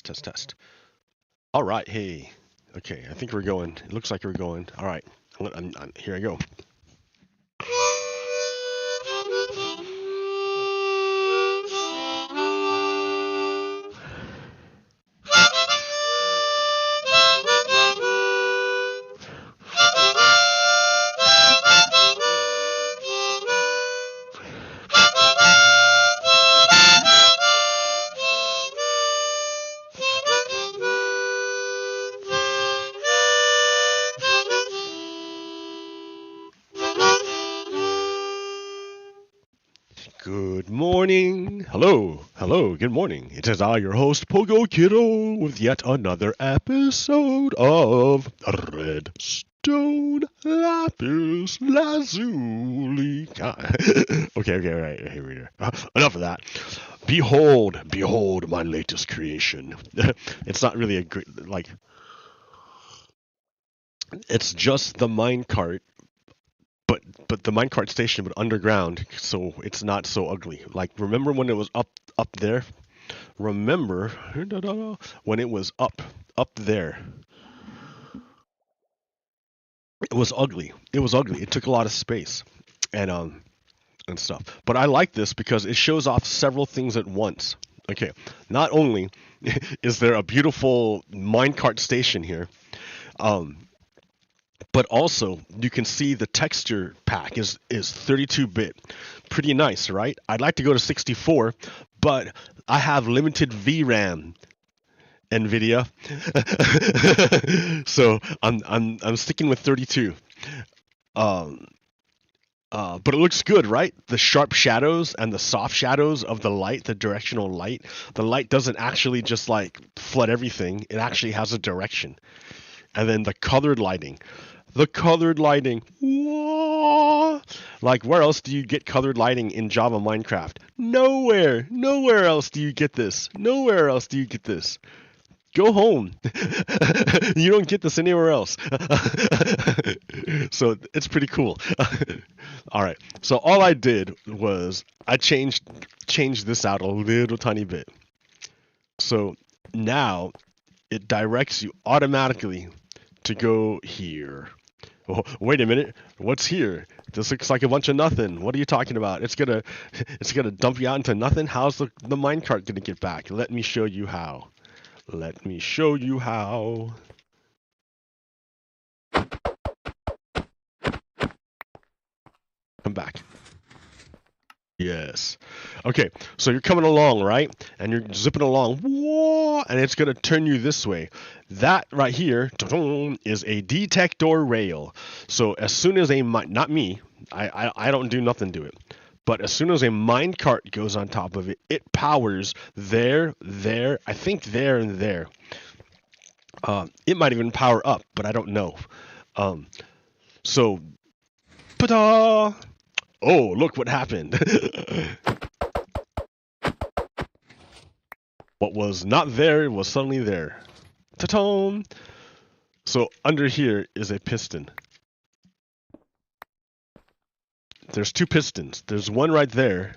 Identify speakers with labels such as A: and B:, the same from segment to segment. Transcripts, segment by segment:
A: Test. All right, hey. Okay, I think we're going. It looks like we're going. All right, here I go. Good morning. Hello, good morning. It is I, your host, Pogo Kiddo, with yet another episode of Redstone Lapis Lazuli. Okay, all right, here we go. Enough of that. Behold my latest creation. It's not really a great, like, it's just the minecart, but the minecart station, but underground, so it's not so ugly. Like, remember when it was up there? Remember when it was up there? It was ugly. It took a lot of space, and stuff. But I like this because it shows off several things at once. Okay, not only is there a beautiful minecart station here, but also you can see the texture pack is 32-bit. Pretty nice, right? I'd like to go to 64, but I have limited VRAM, NVIDIA. So I'm sticking with 32. But it looks good, right? The sharp shadows and the soft shadows of the light, the directional light. The light doesn't actually just like flood everything. It actually has a direction. And then the colored lighting. Whoa! Like, where else do you get colored lighting in Java Minecraft? Nowhere else do you get this. Go home. You don't get this anywhere else. So it's pretty cool. All right. So all I did was I changed this out a little tiny bit. So now it directs you automatically to go here. Oh, wait a minute. What's here? This looks like a bunch of nothing. What are you talking about? It's gonna dump you out into nothing? How's the minecart gonna get back? Let me show you how. Come back. Yes. Okay, so you're coming along, right? And you're zipping along. Whoa! And it's going to turn you this way. That right here is a detector rail. So as soon as not me, I don't do nothing to it. But as soon as a minecart goes on top of it, it powers there, I think there and there. It might even power up, but I don't know. So, ta-da! Oh, look what happened. What was not there was suddenly there. Ta-ta! So under here is a piston. There's two pistons. There's one right there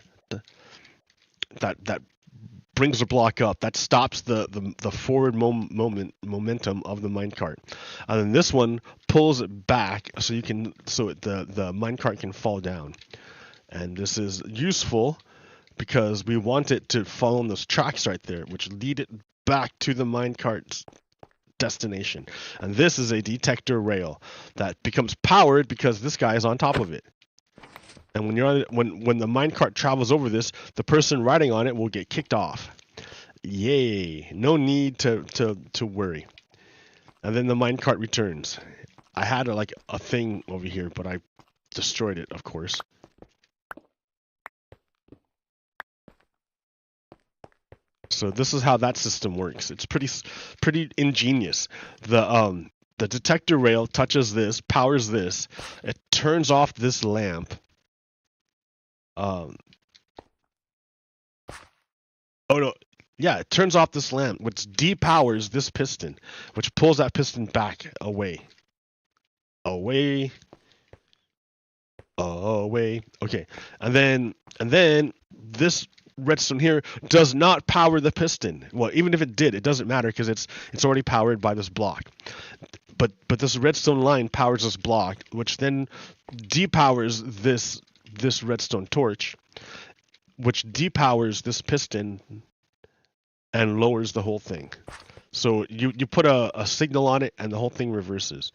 A: that brings the block up. That stops the forward momentum of the minecart. And then this one pulls it back so the minecart can fall down. And this is useful because we want it to follow on those tracks right there, which lead it back to the minecart's destination. And this is a detector rail that becomes powered because this guy is on top of it. And when the minecart travels over this, the person riding on it will get kicked off. Yay! No need to worry. And then the minecart returns. I had a thing over here, but I destroyed it, of course. So this is how that system works. It's pretty ingenious. The detector rail touches this, powers this. It turns off this lamp. It turns off this lamp, which depowers this piston, which pulls that piston back away. Okay. And then this redstone here does not power the piston. Well, even if it did, it doesn't matter because it's already powered by this block. But this redstone line powers this block, which then depowers this redstone torch, which depowers this piston and lowers the whole thing. So you put a signal on it and the whole thing reverses.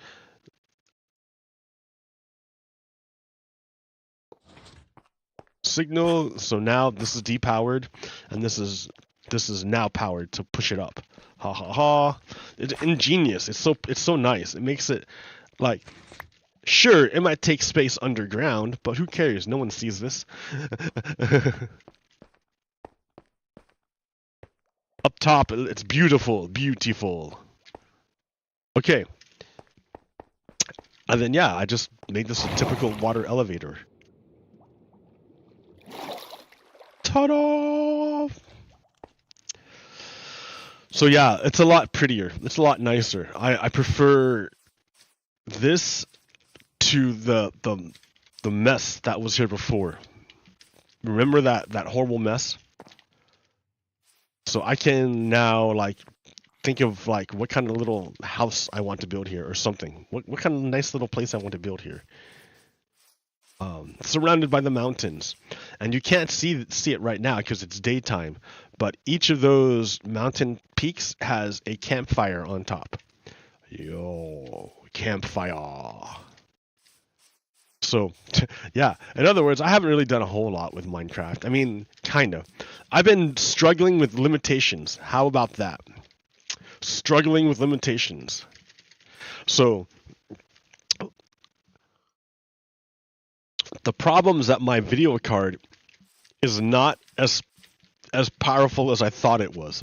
A: Signal, so now this is depowered and this is now powered to push it up. Ha ha ha. It's ingenious. It's so nice. It makes it like, sure, it might take space underground, but who cares? No one sees this. Up top, it's beautiful, beautiful. Okay. And then yeah, I just made this a typical water elevator. Ta-da! So yeah, it's a lot prettier. It's a lot nicer. I prefer this to the mess that was here before. Remember that horrible mess? So I can now like think of like what kind of little house I want to build here or something. What kind of nice little place I want to build here. Surrounded by the mountains, and you can't see it right now because it's daytime, but each of those mountain peaks has a campfire on top. Yo, campfire. So yeah, in other words, I haven't really done a whole lot with Minecraft. I mean, kind of. I've been struggling with limitations. How about that? Struggling with limitations. So the problem is that my video card is not as powerful as I thought it was.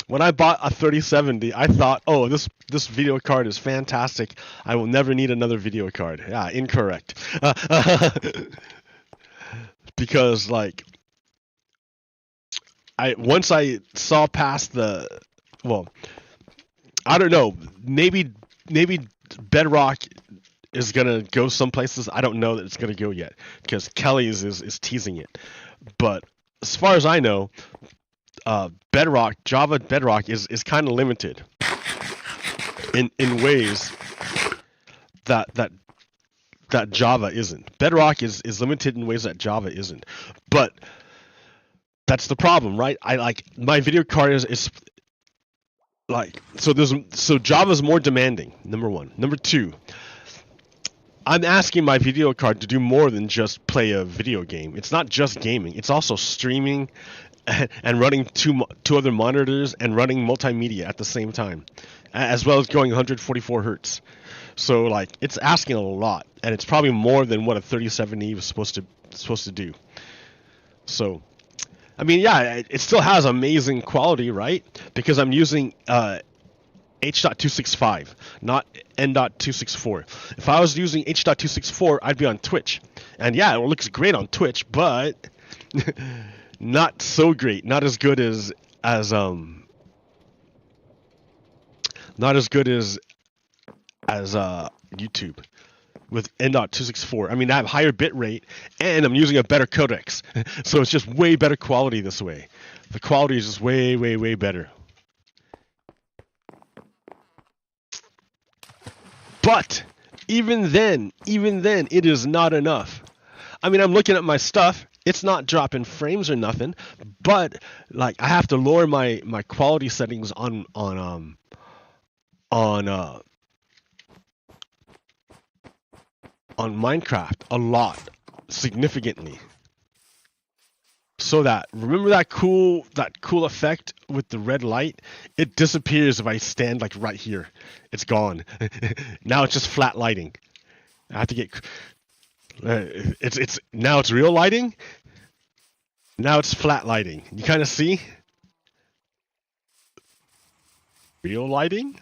A: When I bought a 3070, I thought, oh, this video card is fantastic. I will never need another video card. Yeah, incorrect. Because like, once I saw past well, I don't know, maybe Bedrock is gonna go some places. I don't know that it's gonna go yet because Kelly's is teasing it. But as far as I know, Bedrock, Java Bedrock is kind of limited in ways that Java isn't. Bedrock is limited in ways that Java isn't. But that's the problem, right? I like my video card is like so Java's more demanding, number one. Number two, I'm asking my video card to do more than just play a video game. It's not just gaming. It's also streaming and running two other monitors and running multimedia at the same time, as well as going 144 hertz. So like it's asking a lot, and it's probably more than what a 3070 was supposed to do. So, I mean, yeah, it still has amazing quality, right? Because I'm using H.265, not N.264. If I was using H.264, I'd be on Twitch. And yeah, it looks great on Twitch, but not so great. Not as good as YouTube with N.264. I mean, I have higher bit rate and I'm using a better codecs. So it's just way better quality this way. The quality is just way, way, way better. But even then, it is not enough. I mean, I'm looking at my stuff. It's not dropping frames or nothing, but like I have to lower my quality settings on Minecraft a lot, significantly. So that, remember that cool effect with the red light? It disappears if I stand like right here. It's gone. Now it's just flat lighting. I have to get now it's real lighting. Now it's flat lighting. You kind of see? Real lighting,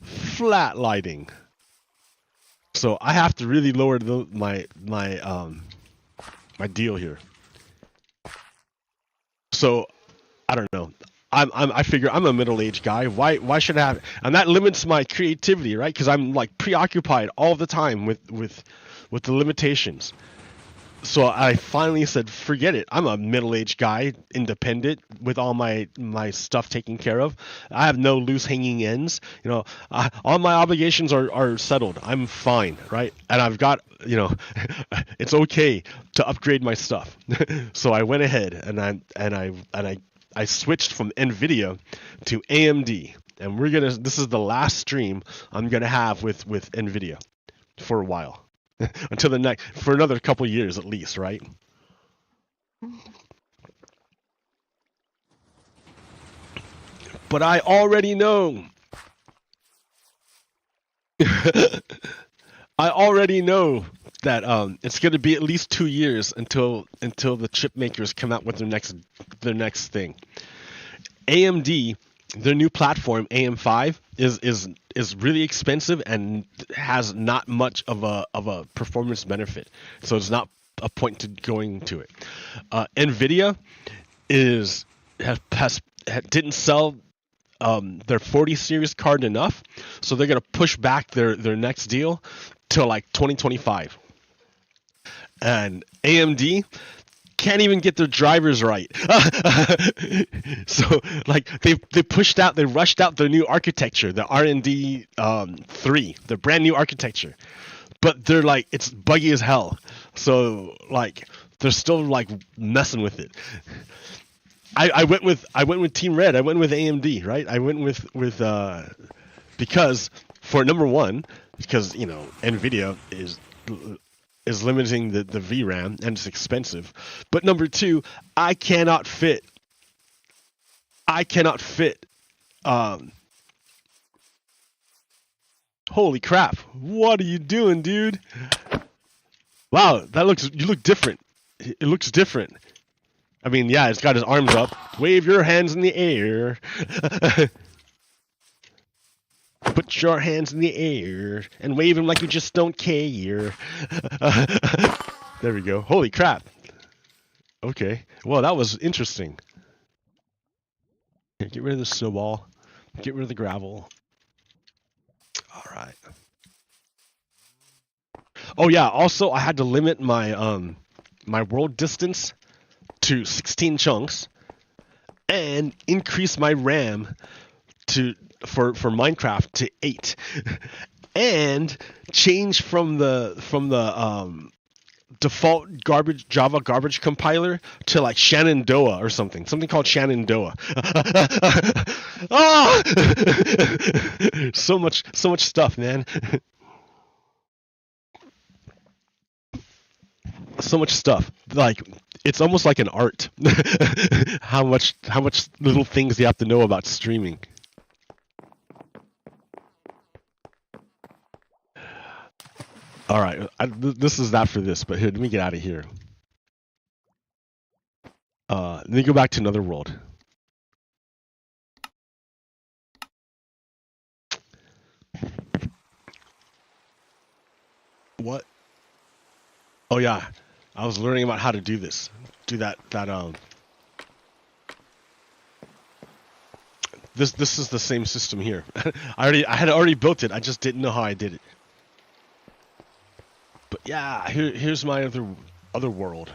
A: flat lighting. So I have to really lower my deal here. So I don't know. I figure I'm a middle-aged guy. Why should I have? And that limits my creativity, right? Because I'm like preoccupied all the time with the limitations. So I finally said, forget it. I'm a middle-aged guy, independent, with all my stuff taken care of. I have no loose hanging ends. You know, all my obligations are settled. I'm fine, right? And I've got, you know, it's okay to upgrade my stuff. So I went ahead and I switched from NVIDIA to AMD, and this is the last stream I'm gonna have with NVIDIA for a while. Until the next, for another couple years at least, right? But I already know. I already know that it's going to be at least 2 years until the chip makers come out with their next thing. AMD, their new platform AM5 is really expensive and has not much of a performance benefit. So it's not a point to going to it. NVIDIA didn't sell their 40 series card enough, so they're gonna push back their next deal to like 2025. And AMD can't even get their drivers right. So like they rushed out their new architecture, the R&D 3, the brand new architecture. But they're like, it's buggy as hell. So like they're still like messing with it. I went with Team Red. I went with AMD, right? I went with because for number one, because you know NVIDIA is limiting the VRAM and it's expensive. But number two, I cannot fit. Holy crap! What are you doing, dude? Wow, you look different. It looks different. I mean, yeah, it's got his arms up. Wave your hands in the air. Put your hands in the air and wave them like you just don't care. There we go. Holy crap. Okay. Well, that was interesting. Here, get rid of the snowball. Get rid of the gravel. All right. Oh yeah. Also, I had to limit my my world distance to 16 chunks and increase my RAM for Minecraft to 8 and change from the default Java garbage compiler to like Shenandoah or something called Shenandoah. Oh! so much stuff, man. So much stuff. Like it's almost like an art. how much little things you have to know about streaming. All right, this is that for this, but here, let me get out of here. Let me go back to another world. What? Oh yeah, I was learning about how to do this. Do that. This is the same system here. I had already built it. I just didn't know how I did it. But yeah, here's my other world.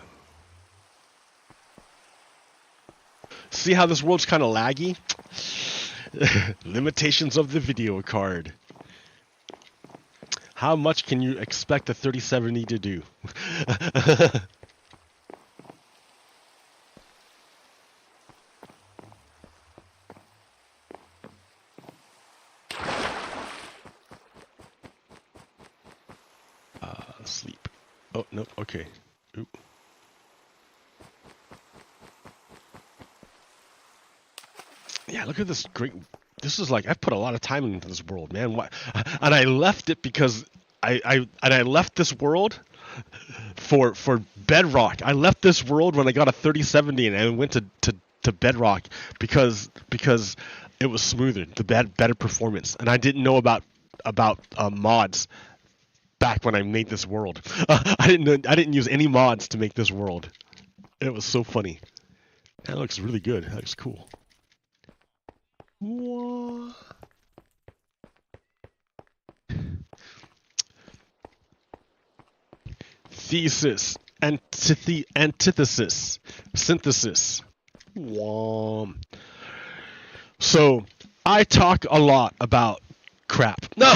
A: See how this world's kind of laggy? Limitations of the video card. How much can you expect a 3070 to do? Sleep. Oh, no, okay. Oop. Yeah, look at this great... This is like, I've put a lot of time into this world, man. Why? And I left it because I left this world for Bedrock. I left this world when I got a 3070 and I went to Bedrock because it was smoother, better performance, and I didn't know about mods back when I made this world. I didn't use any mods to make this world. It was so funny. That looks really good. That looks cool. What? Thesis. antithesis, synthesis. Wom. So I talk a lot about crap. No,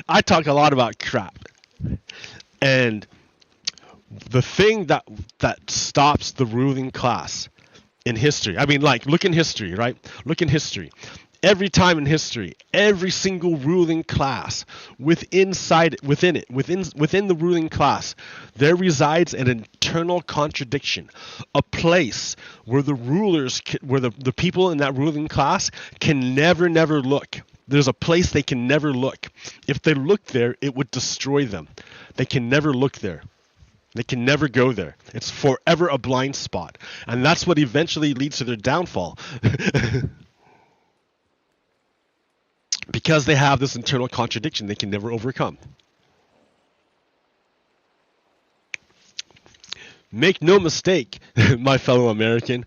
A: I talk a lot about crap. And the thing that stops the ruling class in history, I mean, like, look in history, right? Look in history. Every time in history, every single ruling class within the ruling class, there resides an internal contradiction, a place where the rulers, where the people in that ruling class can never look. There's a place they can never look. If they look there, it would destroy them. They can never look there. They can never go there. It's forever a blind spot. And that's what eventually leads to their downfall. Because they have this internal contradiction they can never overcome. Make no mistake, my fellow American,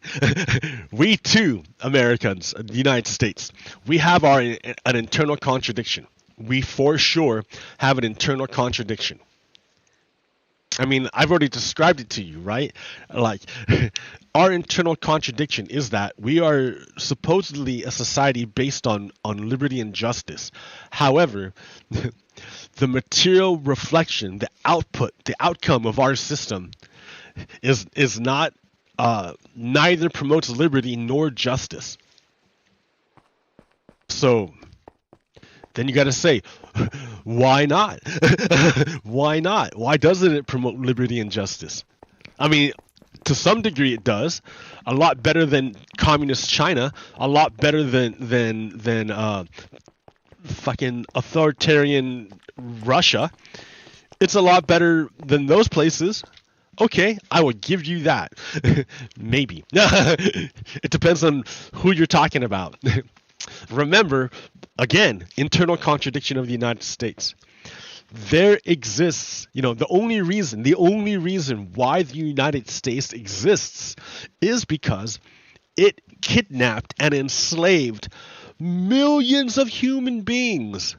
A: we too, Americans, the United States, we have an internal contradiction. We for sure have an internal contradiction. I mean, I've already described it to you, right? Like, our internal contradiction is that we are supposedly a society based on liberty and justice. However, the material reflection, the output, the outcome of our system is not, neither promotes liberty nor justice. So then you got to say, why not? Why not? Why doesn't it promote liberty and justice? I mean, to some degree it does. A lot better than communist China. A lot better than fucking authoritarian Russia. It's a lot better than those places. Okay, I will give you that. Maybe. It depends on who you're talking about. Remember, again, internal contradiction of the United States. There exists, the only reason why the United States exists is because it kidnapped and enslaved millions of human beings.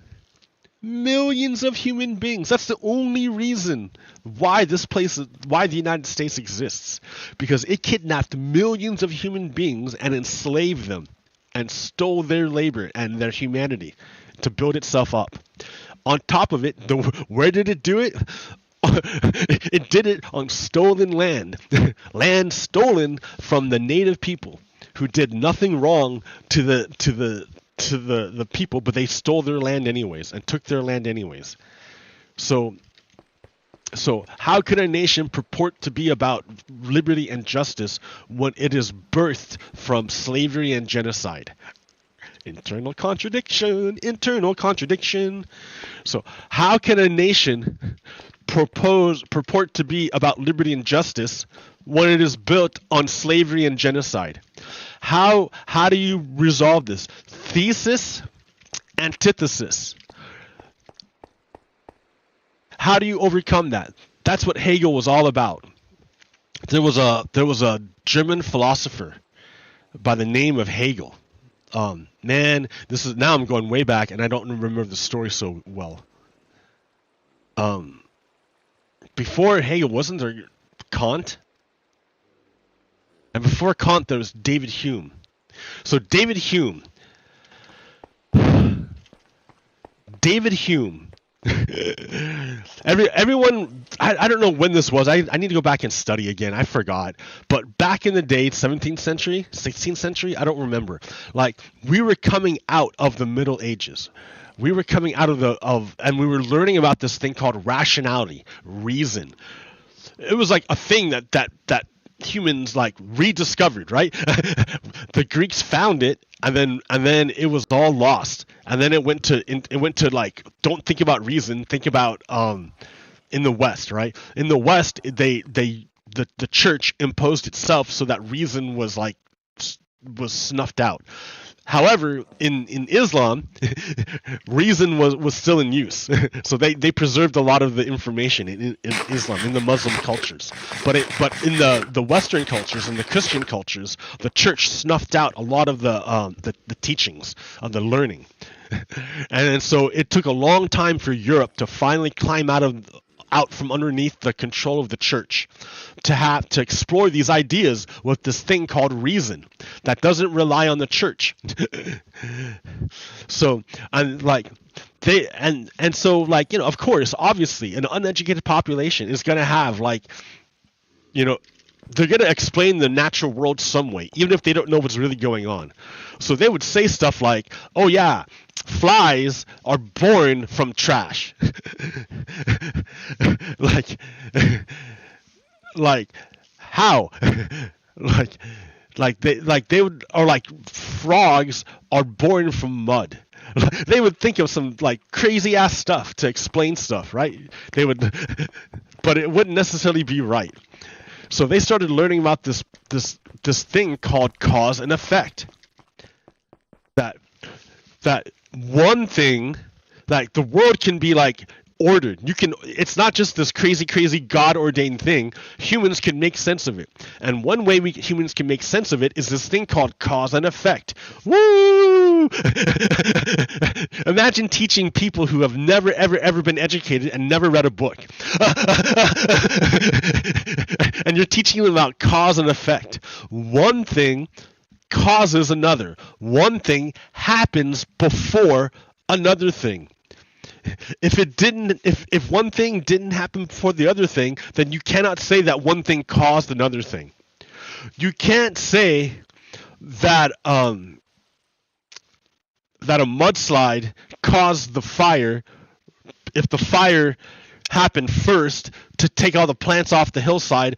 A: Millions of human beings. That's the only reason why the United States exists. Because it kidnapped millions of human beings and enslaved them. And stole their labor and their humanity to build itself up. On top of it, where did it do it? It did it on stolen land. Land stolen from the native people who did nothing wrong to the people, but they stole their land anyways and took their land anyways. So how could a nation purport to be about liberty and justice when it is birthed from slavery and genocide? Internal contradiction, internal contradiction. So how can a nation purport to be about liberty and justice when it is built on slavery and genocide? How do you resolve this? Thesis, antithesis. How do you overcome that? That's what Hegel was all about. There was a German philosopher by the name of Hegel. Man, now I'm going way back and I don't remember the story so well. Before Hegel, wasn't there Kant? And before Kant, there was David Hume. So David Hume. Everyone, I don't know when this was. I need to go back and study again. I forgot. But back in the day, 17th century, 16th century, I don't remember. Like, we were coming out of the Middle Ages. We were coming out and we were learning about this thing called rationality, reason. It was like a thing that humans like rediscovered, right? The Greeks found it, and then it was all lost, and then it went to like, don't think about reason, think about in the West, right? In the West, the church imposed itself so that reason was snuffed out. However, in Islam, reason was still in use. So they preserved a lot of the information in Islam, in the Muslim cultures. But in the Western cultures, in the Christian cultures, the church snuffed out a lot of the teachings of the learning. And so it took a long time for Europe to finally climb out out from underneath the control of the church to explore these ideas with this thing called reason that doesn't rely on the church. So, and like they and so like, you know, of course, obviously an uneducated population is going to have like, you know, they're going to explain the natural world some way, even if they don't know what's really going on. So they would say stuff like, oh yeah, flies are born from trash. like how? they would, or like frogs are born from mud. They would think of some like crazy ass stuff to explain stuff, right? They would, but it wouldn't necessarily be right. So they started learning about this thing called cause and effect. That one thing, like the world can be like ordered. It's not just this crazy God ordained thing. Humans can make sense of it. And one way humans can make sense of it is this thing called cause and effect. Woo! Imagine teaching people who have never ever been educated and never read a book. And you're teaching them about cause and effect. One thing causes another. One thing happens before another thing. If one thing didn't happen before the other thing, then you cannot say that one thing caused another thing. You can't say that that a mudslide caused the fire if the fire happened first to take all the plants off the hillside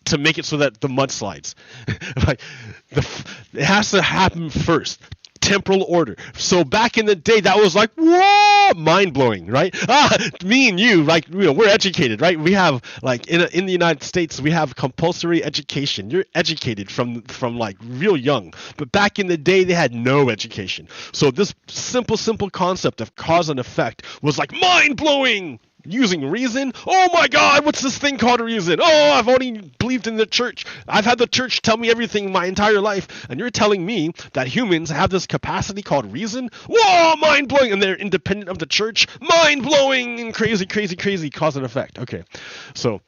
A: to make it so that the mudslides. Like it has to happen first. Temporal order. So back in the day, that was like, whoa, mind blowing, right? Me and you, like, you know, we're educated, right? We have like in the United States, we have compulsory education. You're educated from like real young. But back in the day, they had no education. So this simple concept of cause and effect was like mind blowing. Using reason? Oh my God, what's this thing called reason? Oh, I've only believed in the church. I've had the church tell me everything my entire life. And you're telling me that humans have this capacity called reason? Whoa, mind blowing. And they're independent of the church? Mind blowing and crazy cause and effect. Okay. So,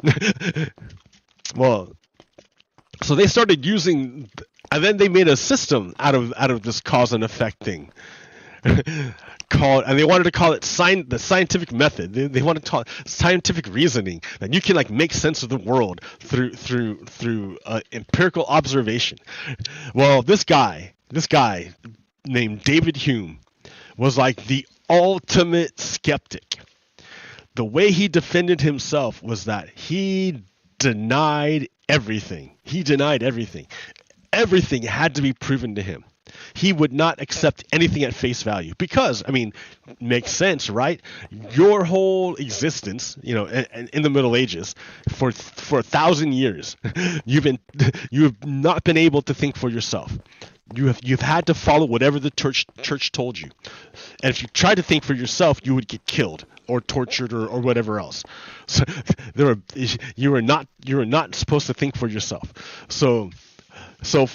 A: well, so they started using, and then they made a system out of this cause and effect thing. And they wanted to call it the scientific method. They wanted to call it scientific reasoning, that you can like make sense of the world through empirical observation. Well, this guy named David Hume was like the ultimate skeptic. The way he defended himself was that he denied everything. Everything had to be proven to him. He would not accept anything at face value because, I mean, makes sense, right? Your whole existence, you know, in the Middle Ages, for 1,000 years, you've not been able to think for yourself. You've had to follow whatever the church told you, and if you tried to think for yourself, you would get killed or tortured or whatever else. So you were not supposed to think for yourself. So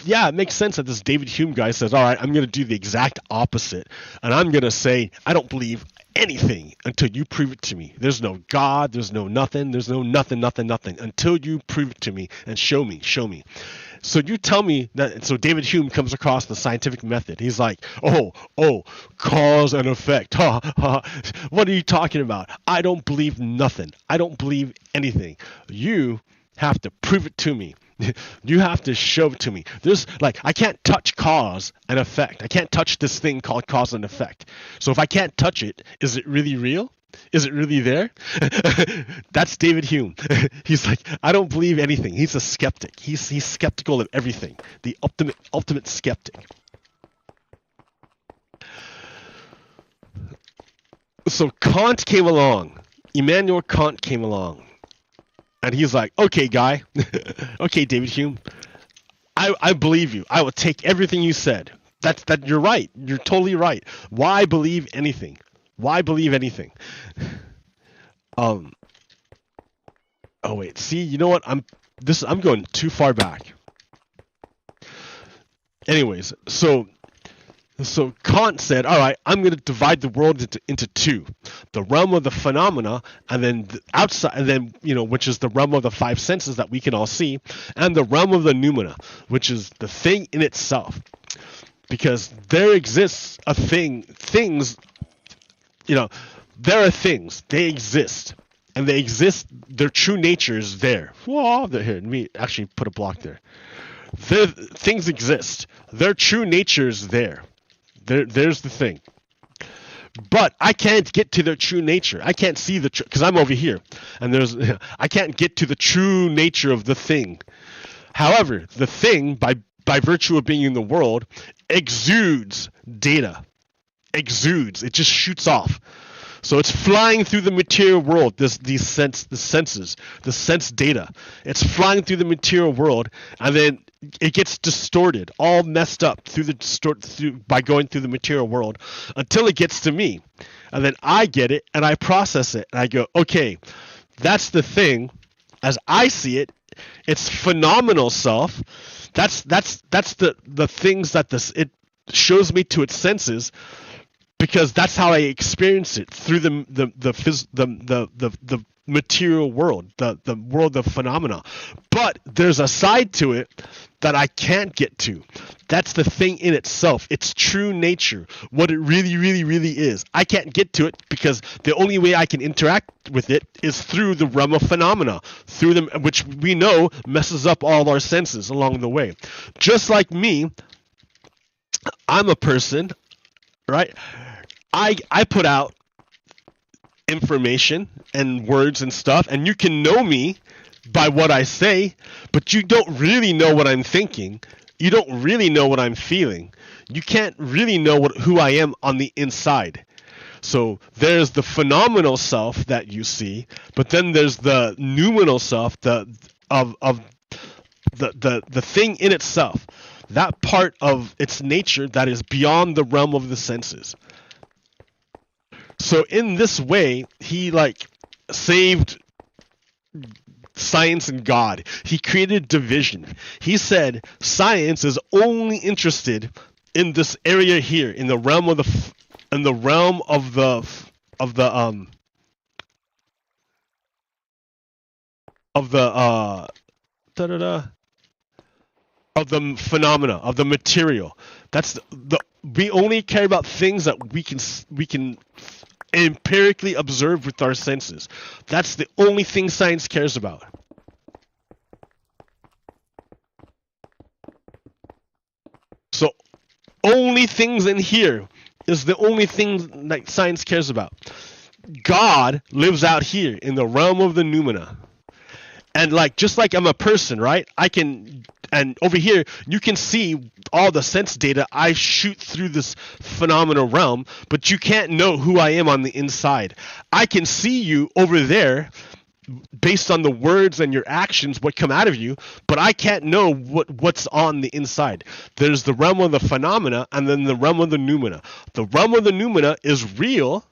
A: yeah, it makes sense that this David Hume guy says, all right, I'm going to do the exact opposite. And I'm going to say, I don't believe anything until you prove it to me. There's no God. There's no nothing. There's no nothing until you prove it to me and show me. So you tell me that. So David Hume comes across the scientific method. He's like, oh, cause and effect. What are you talking about? I don't believe nothing. I don't believe anything. You have to prove it to me. You have to show it to me. There's like, I can't touch cause and effect. I can't touch this thing called cause and effect. So if I can't touch it, is it really real? Is it really there? That's David Hume. He's like, I don't believe anything. He's a skeptic. He's skeptical of everything. The ultimate skeptic. So Kant came along. Immanuel Kant came along. And he's like, okay, guy. Okay, David Hume. I believe you. I will take everything you said. That you're right. You're totally right. Why believe anything? Oh wait, see, you know what? I'm going too far back. Anyways, so So Kant said, all right, I'm going to divide the world into two: the realm of the phenomena, and then the outside, and then, which is the realm of the five senses that we can all see, and the realm of the noumena, which is the thing in itself. Because there exists a things, there are things, they exist, and they exist, their true nature is there. Whoa, here, let me actually put a block there. Things exist, their true nature is there. There's the thing. But I can't get to their true nature. I can't see because I'm over here, and I can't get to the true nature of the thing. However, the thing, by virtue of being in the world, exudes data. Exudes. It just shoots off. So it's flying through the material world, the senses, the sense data. It's flying through the material world, and then it gets distorted, all messed up by going through the material world until it gets to me. And then I get it, and I process it, and I go, okay, that's the thing. As I see it, it's phenomenal self. That's the things that it shows me to its senses, because that's how I experience it, through the material world, the world of phenomena. But there's a side to it that I can't get to. That's the thing in itself, its true nature, what it really, really, really is. I can't get to it because the only way I can interact with it is through the realm of phenomena, through them, which we know messes up all our senses along the way. Just like me, I'm a person, right? I put out information and words and stuff, and you can know me by what I say, but you don't really know what I'm thinking. You don't really know what I'm feeling. You can't really know who I am on the inside. So there's the phenomenal self that you see, but then there's the noumenal self, the thing in itself, that part of its nature that is beyond the realm of the senses. So in this way, he saved science and God. He created division. He said science is only interested in this area here, in the realm of the phenomena, of the material. That's we only care about things that we can empirically observe with our senses. That's the only thing science cares about. So only things in here is the only thing that science cares about. God lives out here in the realm of the noumena. And just like I'm a person, right? And over here, you can see all the sense data I shoot through this phenomenal realm, but you can't know who I am on the inside. I can see you over there based on the words and your actions, what come out of you, but I can't know what's on the inside. There's the realm of the phenomena, and then the realm of the noumena. The realm of the noumena is real.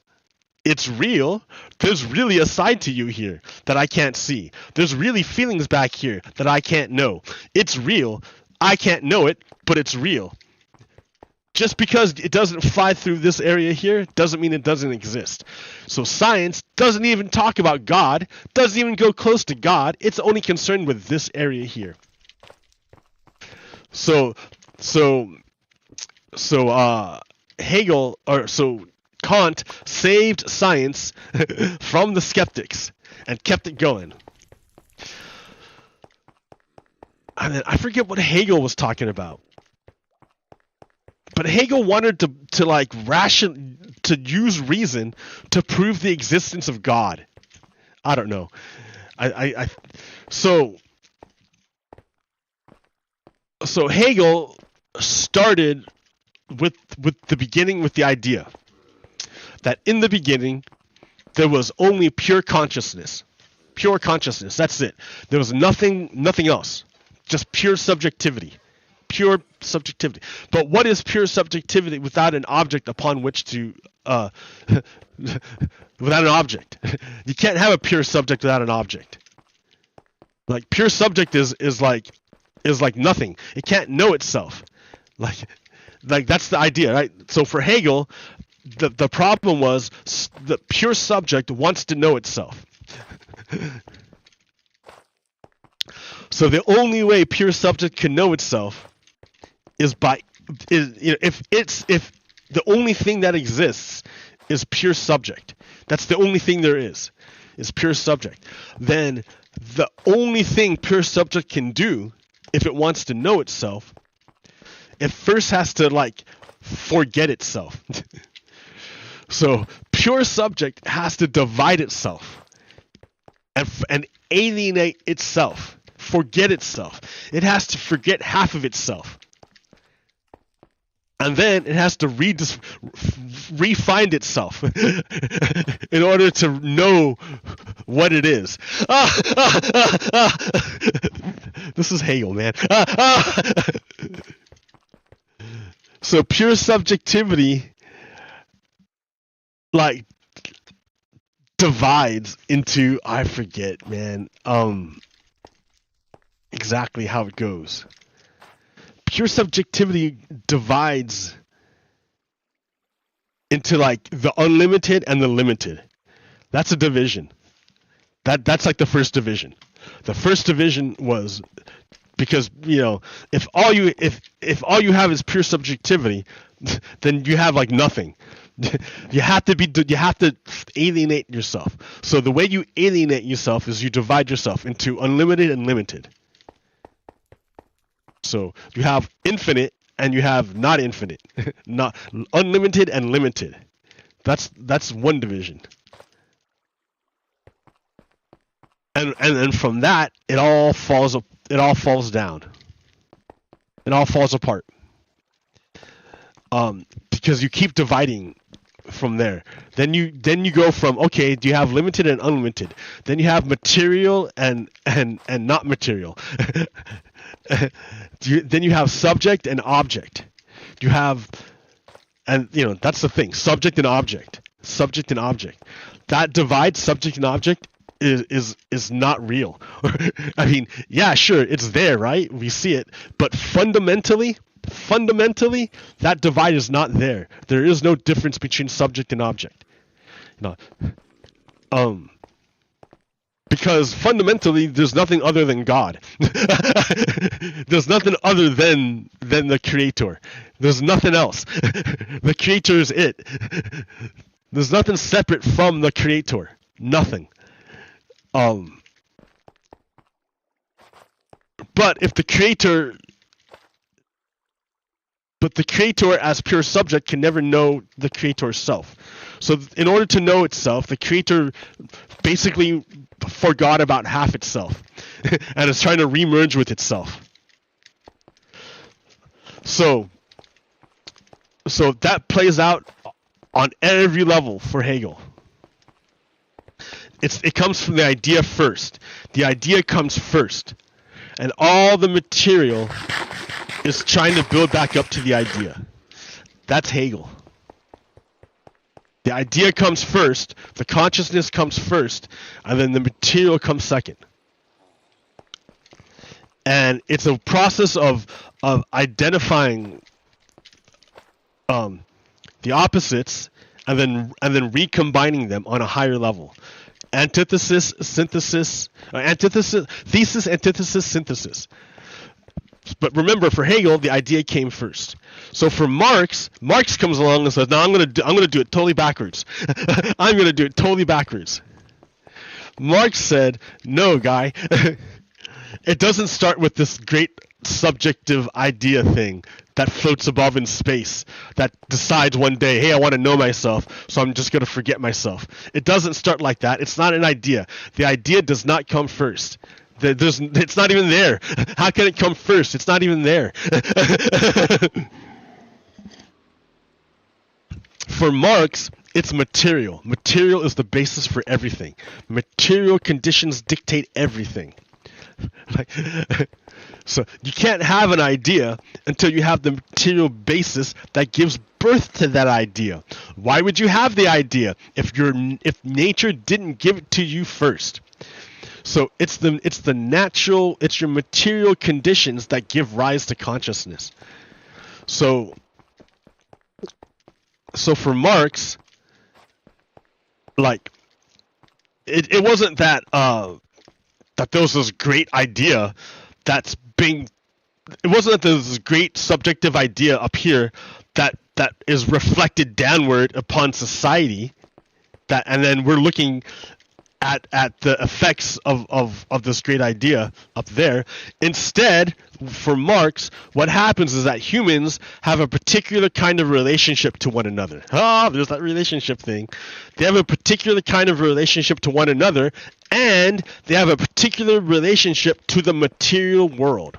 A: It's real. There's really a side to you here that I can't see. There's really feelings back here that I can't know. It's real. I can't know it, but it's real. Just because it doesn't fly through this area here doesn't mean it doesn't exist. So science doesn't even talk about God, doesn't even go close to God. It's only concerned with this area here. So Kant saved science from the skeptics and kept it going. And then I forget what Hegel was talking about. But Hegel wanted to use reason to prove the existence of God. I don't know. So Hegel started with the beginning, with the idea that in the beginning there was only pure consciousness. Pure consciousness, that's it. There was nothing else. Just pure subjectivity. Pure subjectivity. But what is pure subjectivity without an object upon which to without an object? You can't have a pure subject without an object. Like pure subject is like nothing. It can't know itself. Like Like that's the idea, right? So for Hegel, the problem was the pure subject wants to know itself. So the only way pure subject can know itself is if the only thing that exists is pure subject. That's the only thing there is pure subject. Then the only thing pure subject can do, if it wants to know itself, it first has to like forget itself. So pure subject has to divide itself and alienate itself, forget itself. It has to forget half of itself. And then it has to re-find itself in order to know what it is. This is Hegel, man. So pure subjectivity like divides into, I forget, man, exactly how it goes. Pure subjectivity divides into like the unlimited and the limited. That's a division. That's like the first division. The first division was because, you know, if all you have is pure subjectivity, then you have like nothing. You have to alienate yourself. So the way you alienate yourself is you divide yourself into unlimited and limited. So you have infinite and you have not infinite, not unlimited and limited. That's one division. And from that it all falls down. It all falls apart. Because you keep dividing from there. Then you go from, okay, do you have limited and unlimited? Then you have material and not material. Then you have subject and object. You have, and you know, that's the thing, subject and object. Subject and object. That divide, subject and object, is not real. I mean, yeah, sure, it's there, right? We see it, but fundamentally, that divide is not there. There is no difference between subject and object. You know, because fundamentally, there's nothing other than God. There's nothing other than the Creator. There's nothing else. The Creator is it. There's nothing separate from the Creator. Nothing. But the Creator as pure subject can never know the Creator's self. So in order to know itself, the Creator basically forgot about half itself and is trying to remerge with itself. So that plays out on every level for Hegel. It comes from the idea first. The idea comes first. And all the material is trying to build back up to the idea. That's Hegel. The idea comes first, the consciousness comes first, and then the material comes second. And it's a process of identifying the opposites and then recombining them on a higher level. Antithesis, synthesis, thesis, antithesis, synthesis. But remember, for Hegel, the idea came first. So for Marx comes along and says, "No, I'm gonna do it totally backwards. I'm gonna do it totally backwards." Marx said, "No, guy, it doesn't start with this great subjective idea thing that floats above in space, that decides one day, hey, I want to know myself, so I'm just gonna forget myself." It doesn't start like that. It's not an idea. The idea does not come first. It's not even there. How can it come first? It's not even there. For Marx, it's material. Material is the basis for everything. Material conditions dictate everything. So you can't have an idea until you have the material basis that gives birth to that idea. Why would you have the idea if nature didn't give it to you first? So it's your material conditions that give rise to consciousness. So So for Marx, like it wasn't that that there was this great idea that's being. It wasn't that there's this great subjective idea up here that is reflected downward upon society. That, and then we're looking at the effects of this great idea up there. Instead, for Marx, what happens is that humans have a particular kind of relationship to one another. There's that relationship thing. They have a particular kind of relationship to one another, and they have a particular relationship to the material world.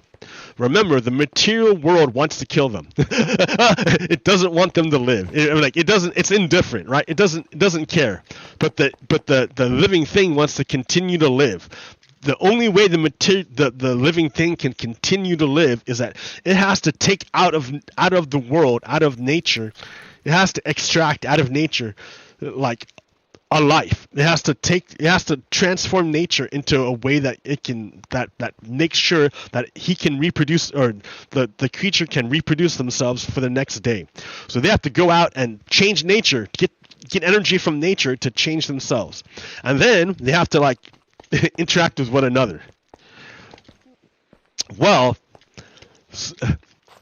A: Remember, the material world wants to kill them. It doesn't want them to live. It doesn't. It's indifferent, right? It doesn't care. But the living thing wants to continue to live. The only way the living thing can continue to live is that it has to take out of the world, out of nature. It has to extract out of nature, like a life. It has to transform nature into a way that it can that makes sure that he can reproduce, or the creature can reproduce themselves for the next day. So they have to go out and change nature, get energy from nature to change themselves, and then they have to like interact with one another. Well,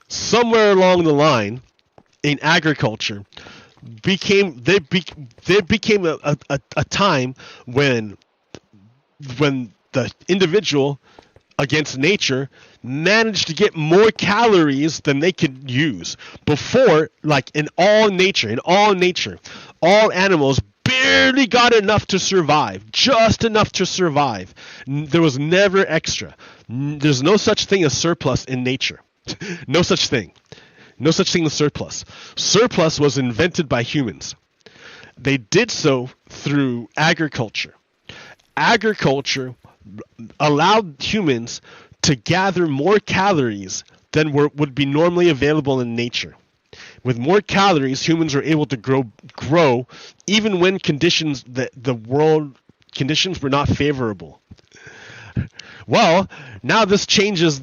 A: somewhere along the line in agriculture became a time when the individual against nature managed to get more calories than they could use. Before, like in all nature, all animals barely got enough to survive, just enough to survive. There was never extra. There's no such thing as surplus in nature. No such thing. No such thing as surplus. Surplus was invented by humans. They did so through agriculture. Agriculture allowed humans to gather more calories than would be normally available in nature. With more calories, humans are able to grow even when the world conditions were not favorable. Well, now this changes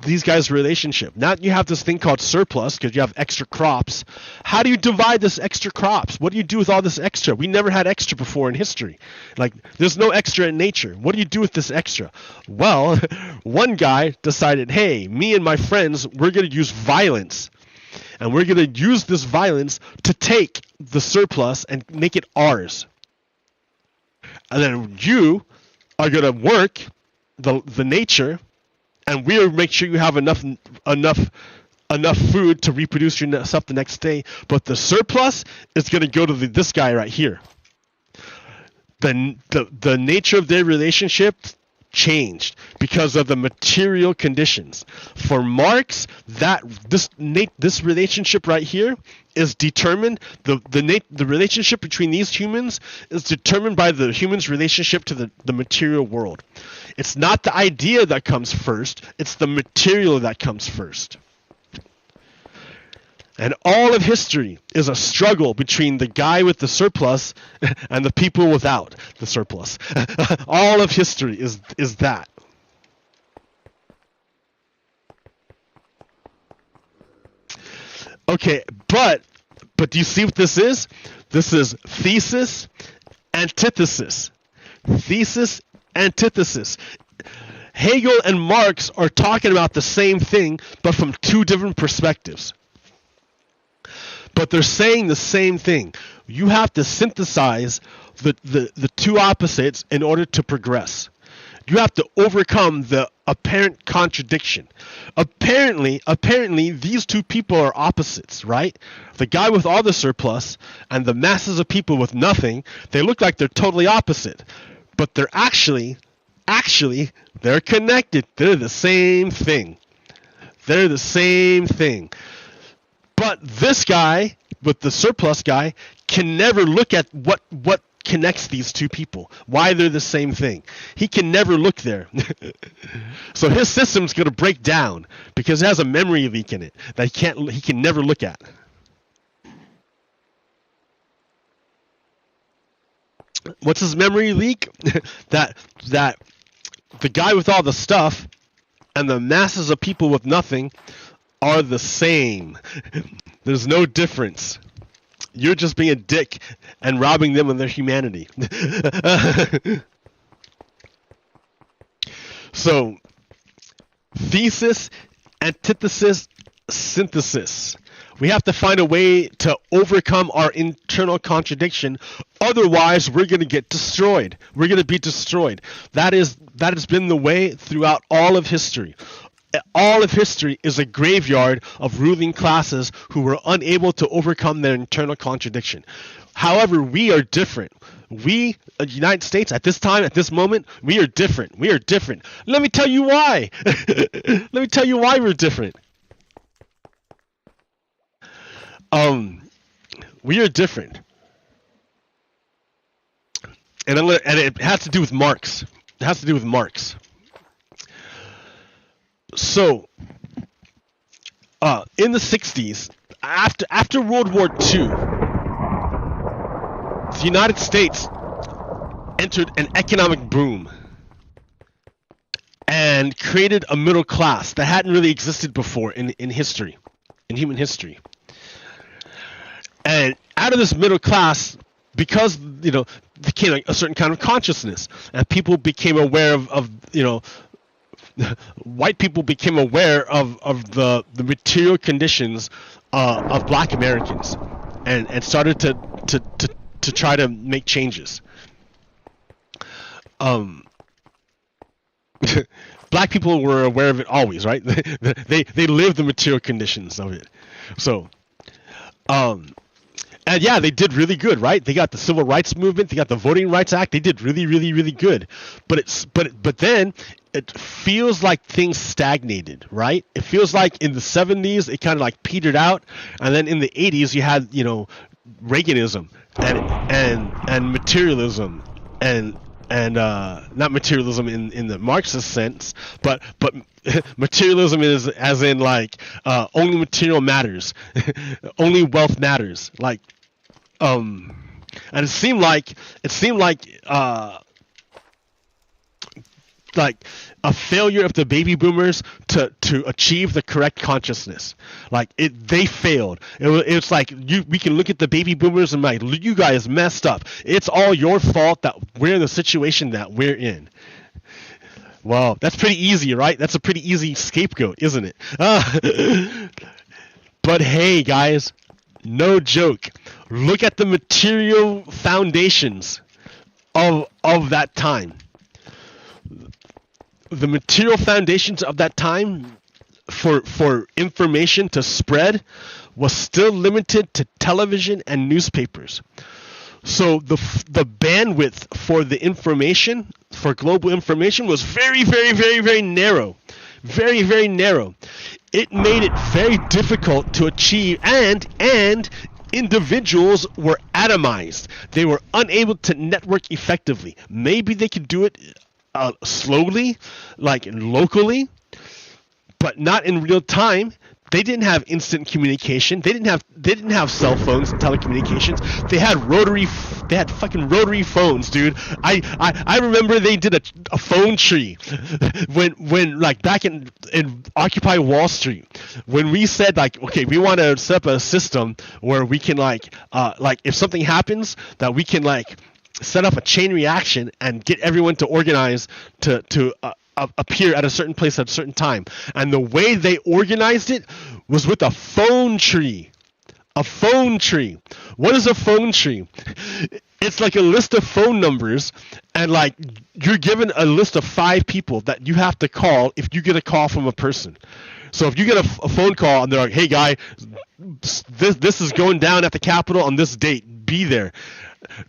A: these guys' relationship. Now you have this thing called surplus because you have extra crops. How do you divide this extra crops? What do you do with all this extra? We never had extra before in history. Like, there's no extra in nature. What do you do with this extra? Well, one guy decided, hey, me and my friends, we're going to use violence. And we're going to use this violence to take the surplus and make it ours. And then you are going to work the nature, and we'll make sure you have enough food to reproduce yourself the next day. But the surplus is going to go to this guy right here. The nature of their relationship changed because of the material conditions. For Marx, this relationship right here is determined. The relationship between these humans is determined by the human's relationship to the material world. It's not the idea that comes first, it's the material that comes first. And all of history is a struggle between the guy with the surplus and the people without the surplus. All of history is that. Okay, but do you see what this is? This is thesis, antithesis. Thesis, antithesis. Hegel and Marx are talking about the same thing, but from two different perspectives. But they're saying the same thing. You have to synthesize the two opposites in order to progress. You have to overcome the apparent contradiction. Apparently, these two people are opposites, right? The guy with all the surplus and the masses of people with nothing, they look like they're totally opposite. But they're actually, they're connected. They're the same thing. They're the same thing. But this guy, with the surplus guy, can never look at what connects these two people, why they're the same thing. He can never look there. So his system's going to break down because it has a memory leak in it that he can never look at. What's his memory leak? that the guy with all the stuff and the masses of people with nothing are the same. There's no difference. You're just being a dick and robbing them of their humanity. So, thesis, antithesis, synthesis. We have to find a way to overcome our internal contradiction. Otherwise, we're going to get destroyed. We're going to be destroyed. That has been the way throughout all of history. All of history is a graveyard of ruling classes who were unable to overcome their internal contradiction. However, we are different. We, the United States, at this time, at this moment, we are different. We are different. Let me tell you why. Let me tell you why we're different. We are different. And it has to do with Marx. It has to do with Marx. So, in the 60s, after World War II, the United States entered an economic boom and created a middle class that hadn't really existed before in history, in human history. And out of this middle class, because, became a certain kind of consciousness, and people became aware of white people became aware of the material conditions of black Americans, and started to try to make changes. Black people were aware of it always, right? They lived the material conditions of it. So, and yeah, they did really good, right? They got the Civil Rights Movement, they got the Voting Rights Act. They did really, really, really good. But then it feels like things stagnated, right? It feels like in the 70s it kind of like petered out, and then in the 80s you had Reaganism and materialism and not materialism in the Marxist sense, but materialism is as in like only material matters, only wealth matters, and it seemed like a failure of the baby boomers to achieve the correct consciousness. They failed. It's like we can look at the baby boomers and like, you guys messed up. It's all your fault that we're in the situation that we're in. Well, that's pretty easy, right? That's a pretty easy scapegoat, isn't it? But hey, guys, no joke. Look at the material foundations of that time. The material foundations of that time for information to spread was still limited to television and newspapers. So the bandwidth for the information, for global information, was very, very, very, very narrow. Very, very narrow. It made it very difficult to achieve, and individuals were atomized. They were unable to network effectively. Maybe they could do it slowly, like locally, but not in real time. They didn't have instant communication. They didn't have cell phones and telecommunications. They had fucking rotary phones, dude. I remember they did a phone tree when like back in Occupy Wall Street, when we said like, okay, we want to set up a system where we can like if something happens, that we can like set up a chain reaction and get everyone to organize to appear at a certain place at a certain time. And the way they organized it was with a phone tree. A phone tree. What is a phone tree? It's like a list of phone numbers, and like you're given a list of 5 people that you have to call if you get a call from a person. So if you get a phone call and they're like, hey guy, this is going down at the Capitol on this date, be there.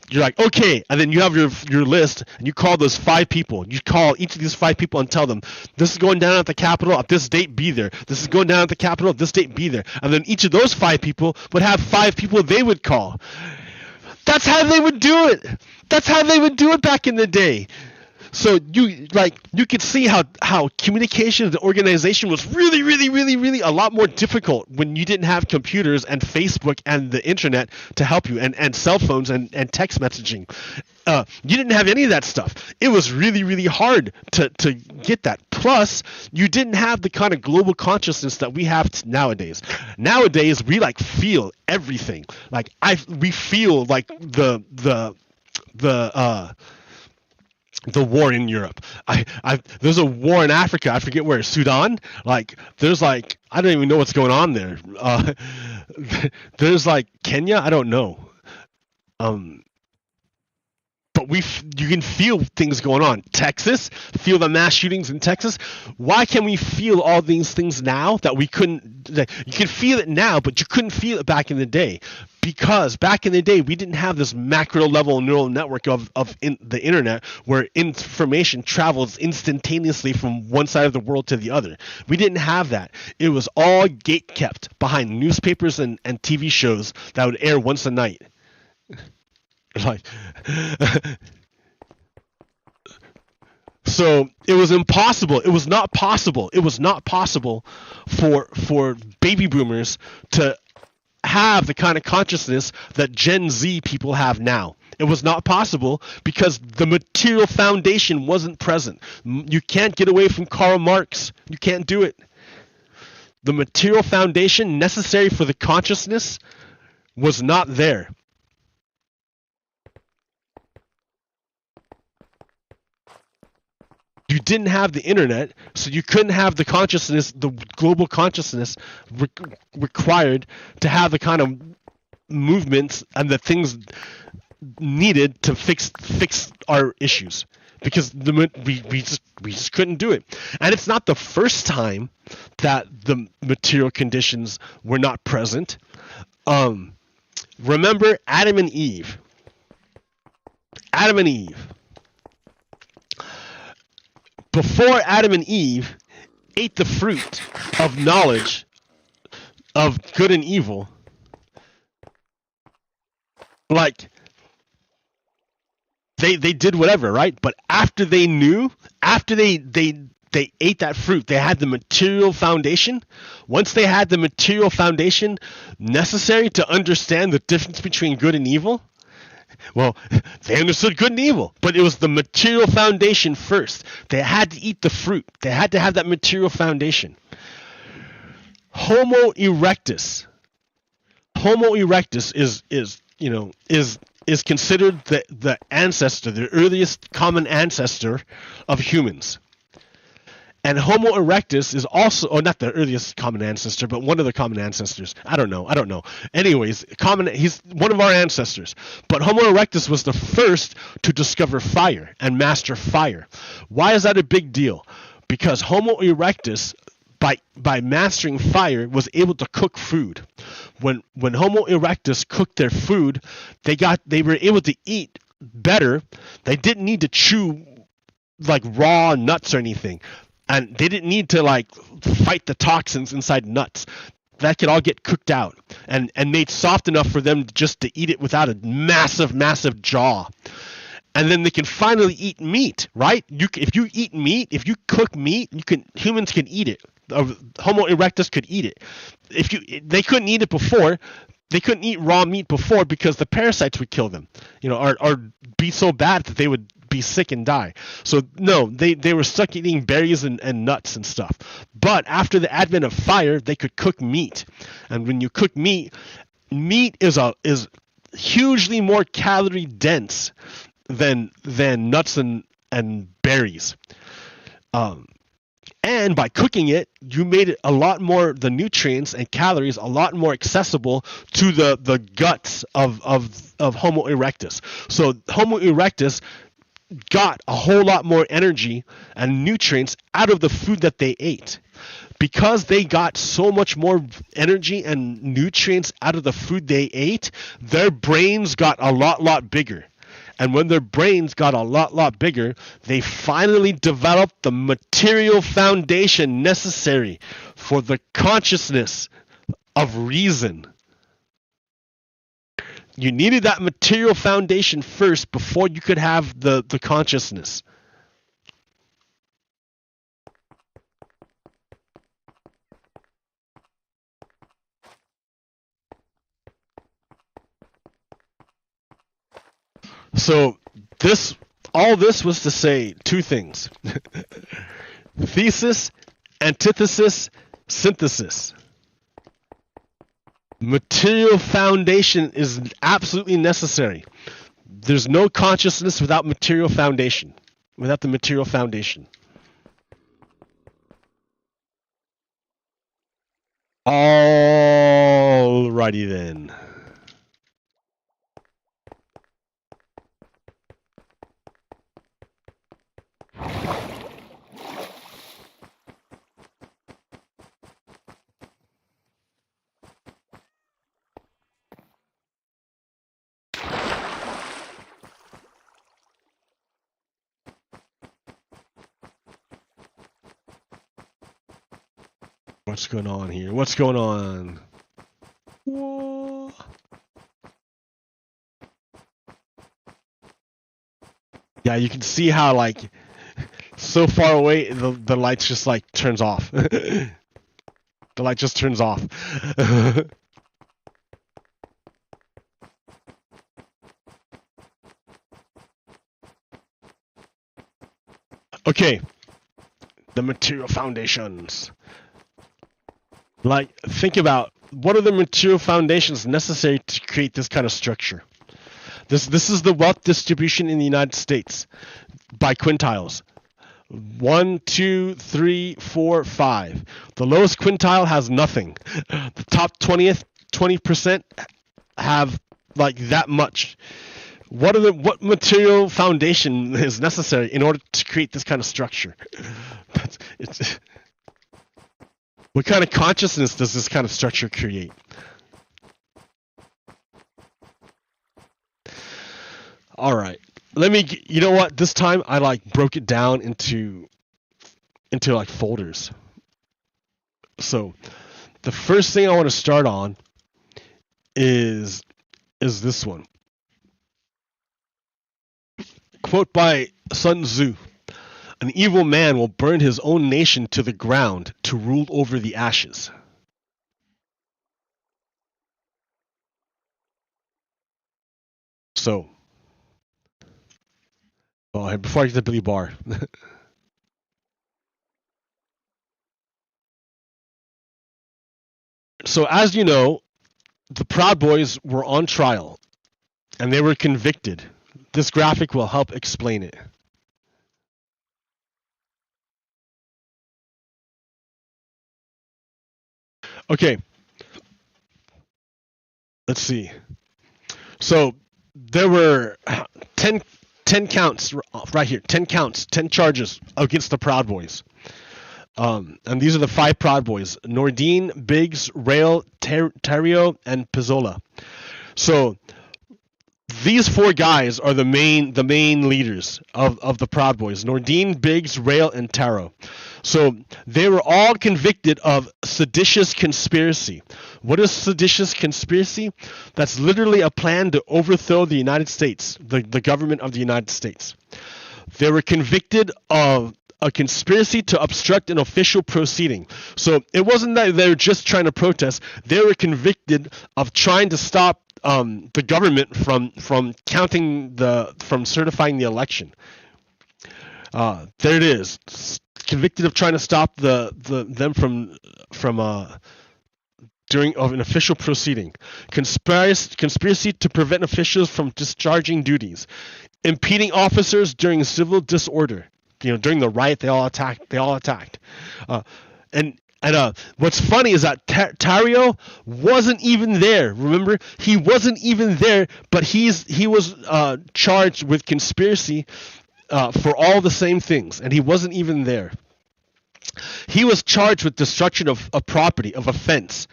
A: You're like, okay, and then you have your list, and you call those 5 people. You call each of these 5 people and tell them, this is going down at the Capitol at this date, be there. This is going down at the Capitol at this date, be there. And then each of those 5 people would have 5 people they would call. That's how they would do it. That's how they would do it back in the day. So you could see how communication and organization was really, really, really, really a lot more difficult when you didn't have computers and Facebook and the internet to help you, and cell phones and text messaging. You didn't have any of that stuff. It was really, really hard to get that. Plus, you didn't have the kind of global consciousness that we have nowadays. Nowadays, we like feel everything. Like we feel like the war in Europe. There's a war in Africa. I forget where. Sudan. Like there's like I don't even know what's going on there. There's like Kenya. I don't know. But you can feel things going on. Texas, feel the mass shootings in Texas. Why can we feel all these things now that we couldn't? You can feel it now, but you couldn't feel it back in the day, because back in the day we didn't have this macro level neural network of the internet where information travels instantaneously from one side of the world to the other. We didn't have that. It was all gate kept behind newspapers and TV shows that would air once a night. Like, so it was impossible. It was not possible. It was not possible for baby boomers to have the kind of consciousness that Gen Z people have now. It was not possible because the material foundation wasn't present. You can't get away from Karl Marx. You can't do it. The material foundation necessary for the consciousness was not there. You didn't have the internet, so you couldn't have the consciousness, the global consciousness required to have the kind of movements and the things needed to fix our issues, because we just couldn't do it. And it's not the first time that the material conditions were not present. Remember Adam and Eve. Adam and Eve. Before Adam and Eve ate the fruit of knowledge of good and evil, like they did whatever, right? But after they knew, after they ate that fruit, they had the material foundation. Once they had the material foundation necessary to understand the difference between good and evil, well, they understood good and evil, but it was the material foundation first. They had to eat the fruit. They had to have that material foundation. Homo erectus. Homo erectus is considered the ancestor, the earliest common ancestor of humans. And Homo erectus is also, or not the earliest common ancestor, but one of the common ancestors. I don't know. Anyways, he's one of our ancestors. But Homo erectus was the first to discover fire and master fire. Why is that a big deal? Because Homo erectus, by mastering fire, was able to cook food. When Homo erectus cooked their food, they were able to eat better. They didn't need to chew like raw nuts or anything. And they didn't need to like fight the toxins inside nuts. That could all get cooked out and made soft enough for them just to eat it without a massive jaw. And then they can finally eat meat, right? If you eat meat, if you cook meat, humans can eat it. Homo erectus could eat it. They couldn't eat it before. They couldn't eat raw meat before because the parasites would kill them, or be so bad that they would be sick and die. So no, they were stuck eating berries and nuts and stuff. But after the advent of fire, they could cook meat. And when you cook meat is hugely more calorie dense than nuts and berries. And by cooking it, you made it the nutrients and calories a lot more accessible to the guts of Homo erectus. So Homo erectus got a whole lot more energy and nutrients out of the food that they ate. Because they got so much more energy and nutrients out of the food they ate, their brains got a lot bigger. And when their brains got a lot bigger, they finally developed the material foundation necessary for the consciousness of reason. You needed that material foundation first before you could have the consciousness. So all this was to say two things. Thesis, antithesis, synthesis. Material foundation is absolutely necessary. There's no consciousness without material foundation. Without the material foundation. Alrighty then. What's going on here? What's going on? Whoa. Yeah, you can see how like so far away the lights just like turns off. The light just turns off. Okay, the material foundations. Like, think about what are the material foundations necessary to create this kind of structure. This is the wealth distribution in the United States by quintiles. 1, 2, 3, 4, 5. The lowest quintile has nothing. The top 20% have like that much. What material foundation is necessary in order to create this kind of structure? What kind of consciousness does this kind of structure create? All right. You know what? This time I like broke it down into like folders. So the first thing I want to start on is this one. Quote by Sun Tzu. An evil man will burn his own nation to the ground to rule over the ashes. So, before I get to Billy Barr. So, as you know, the Proud Boys were on trial, and they were convicted. This graphic will help explain it. Okay. Let's see. So there were 10 counts right here. 10 counts, 10 charges against the Proud Boys. And these are the 5 Proud Boys: Nordine, Biggs, Rail, Terrio, and Pizzola. So these 4 guys are the main leaders of the Proud Boys: Nordine, Biggs, Rail, and Taro. So they were all convicted of seditious conspiracy. What is seditious conspiracy? That's literally a plan to overthrow the United States, the government of the United States. They were convicted of a conspiracy to obstruct an official proceeding. So it wasn't that they were just trying to protest. They were convicted of trying to stop the government from certifying the election. There it is. Convicted of trying to stop them from during an official proceeding. Conspiracy to prevent officials from discharging duties. Impeding officers during civil disorder. During the riot, they all attacked. And what's funny is that Terrio wasn't even there. Remember, he wasn't even there, but he was charged with conspiracy for all the same things, and he wasn't even there. He was charged with destruction of property, of offense,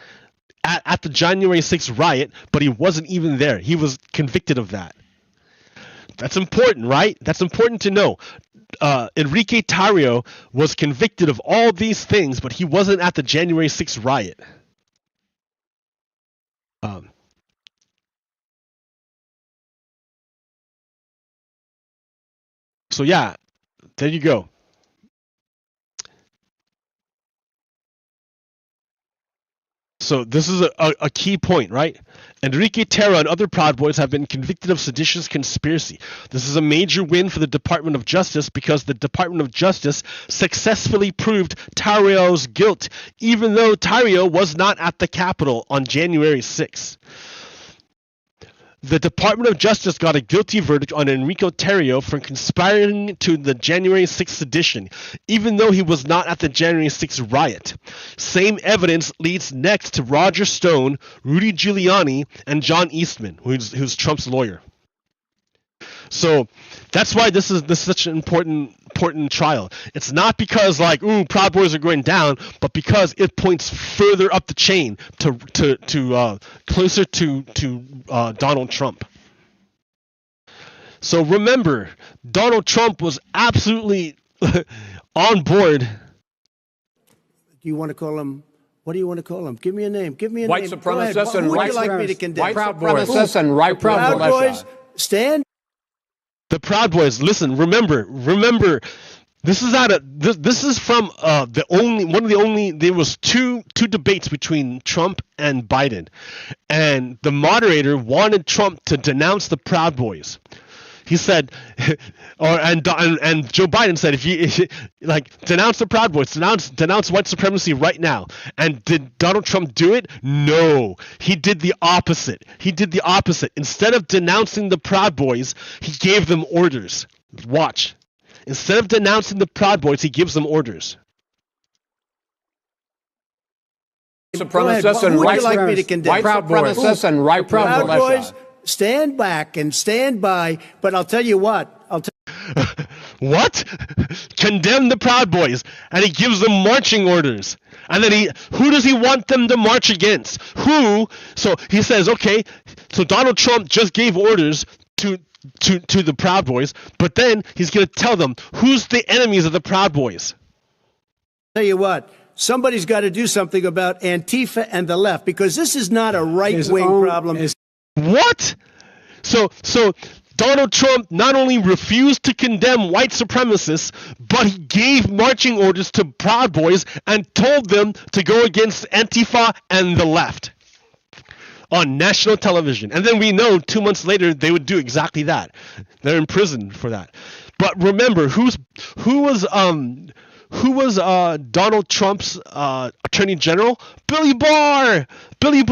A: at the January 6th riot, but he wasn't even there. He was convicted of that. That's important, right? That's important to know. Enrique Tarrio was convicted of all these things, but he wasn't at the January 6th riot. So yeah, there you go. So this is a key point, right? Enrique Terra and other Proud Boys have been convicted of seditious conspiracy. This is a major win for the Department of Justice because the Department of Justice successfully proved Tarrio's guilt, even though Tarrio was not at the Capitol on January 6th. The Department of Justice got a guilty verdict on Enrico Tarrio for conspiring to the January 6th sedition, even though he was not at the January 6th riot. Same evidence leads next to Roger Stone, Rudy Giuliani, and John Eastman, who's Trump's lawyer. So that's why this is such an important trial. It's not because like, ooh, Proud Boys are going down, but because it points further up the chain to closer to Donald Trump. So remember, Donald Trump was absolutely on board.
B: Do you want to call him? What do you want to call him? Give me a name. Give me a
C: white
B: name.
C: supremacists and white
B: supremacists
C: and right
B: Proud Boys stand.
A: The Proud Boys, listen, remember, this is this is from there was two debates between Trump and Biden, and the moderator wanted Trump to denounce the Proud Boys. He said, and Joe Biden said, if you like, denounce the Proud Boys, denounce white supremacy right now. And did Donald Trump do it? No, he did the opposite. Instead of denouncing the Proud Boys, he gave them orders. Watch. Instead of denouncing the Proud Boys, he gives them orders.
C: Supremacists and white supremacists and right
B: Proud Boys. Stand back and stand by, but I'll tell you what.
A: What? Condemn the Proud Boys, and he gives them marching orders. And then who does he want them to march against? Who? So he says, okay, so Donald Trump just gave orders to the Proud Boys, but then he's going to tell them who's the enemies of the Proud Boys.
B: Tell you what. Somebody's got to do something about Antifa and the left, because this is not a right-wing problem.
A: What? So Donald Trump not only refused to condemn white supremacists, but he gave marching orders to Proud Boys and told them to go against Antifa and the left on national television. And then we know 2 months later they would do exactly that. They're in prison for that. But remember, who was Donald Trump's attorney general? Billy Barr. Billy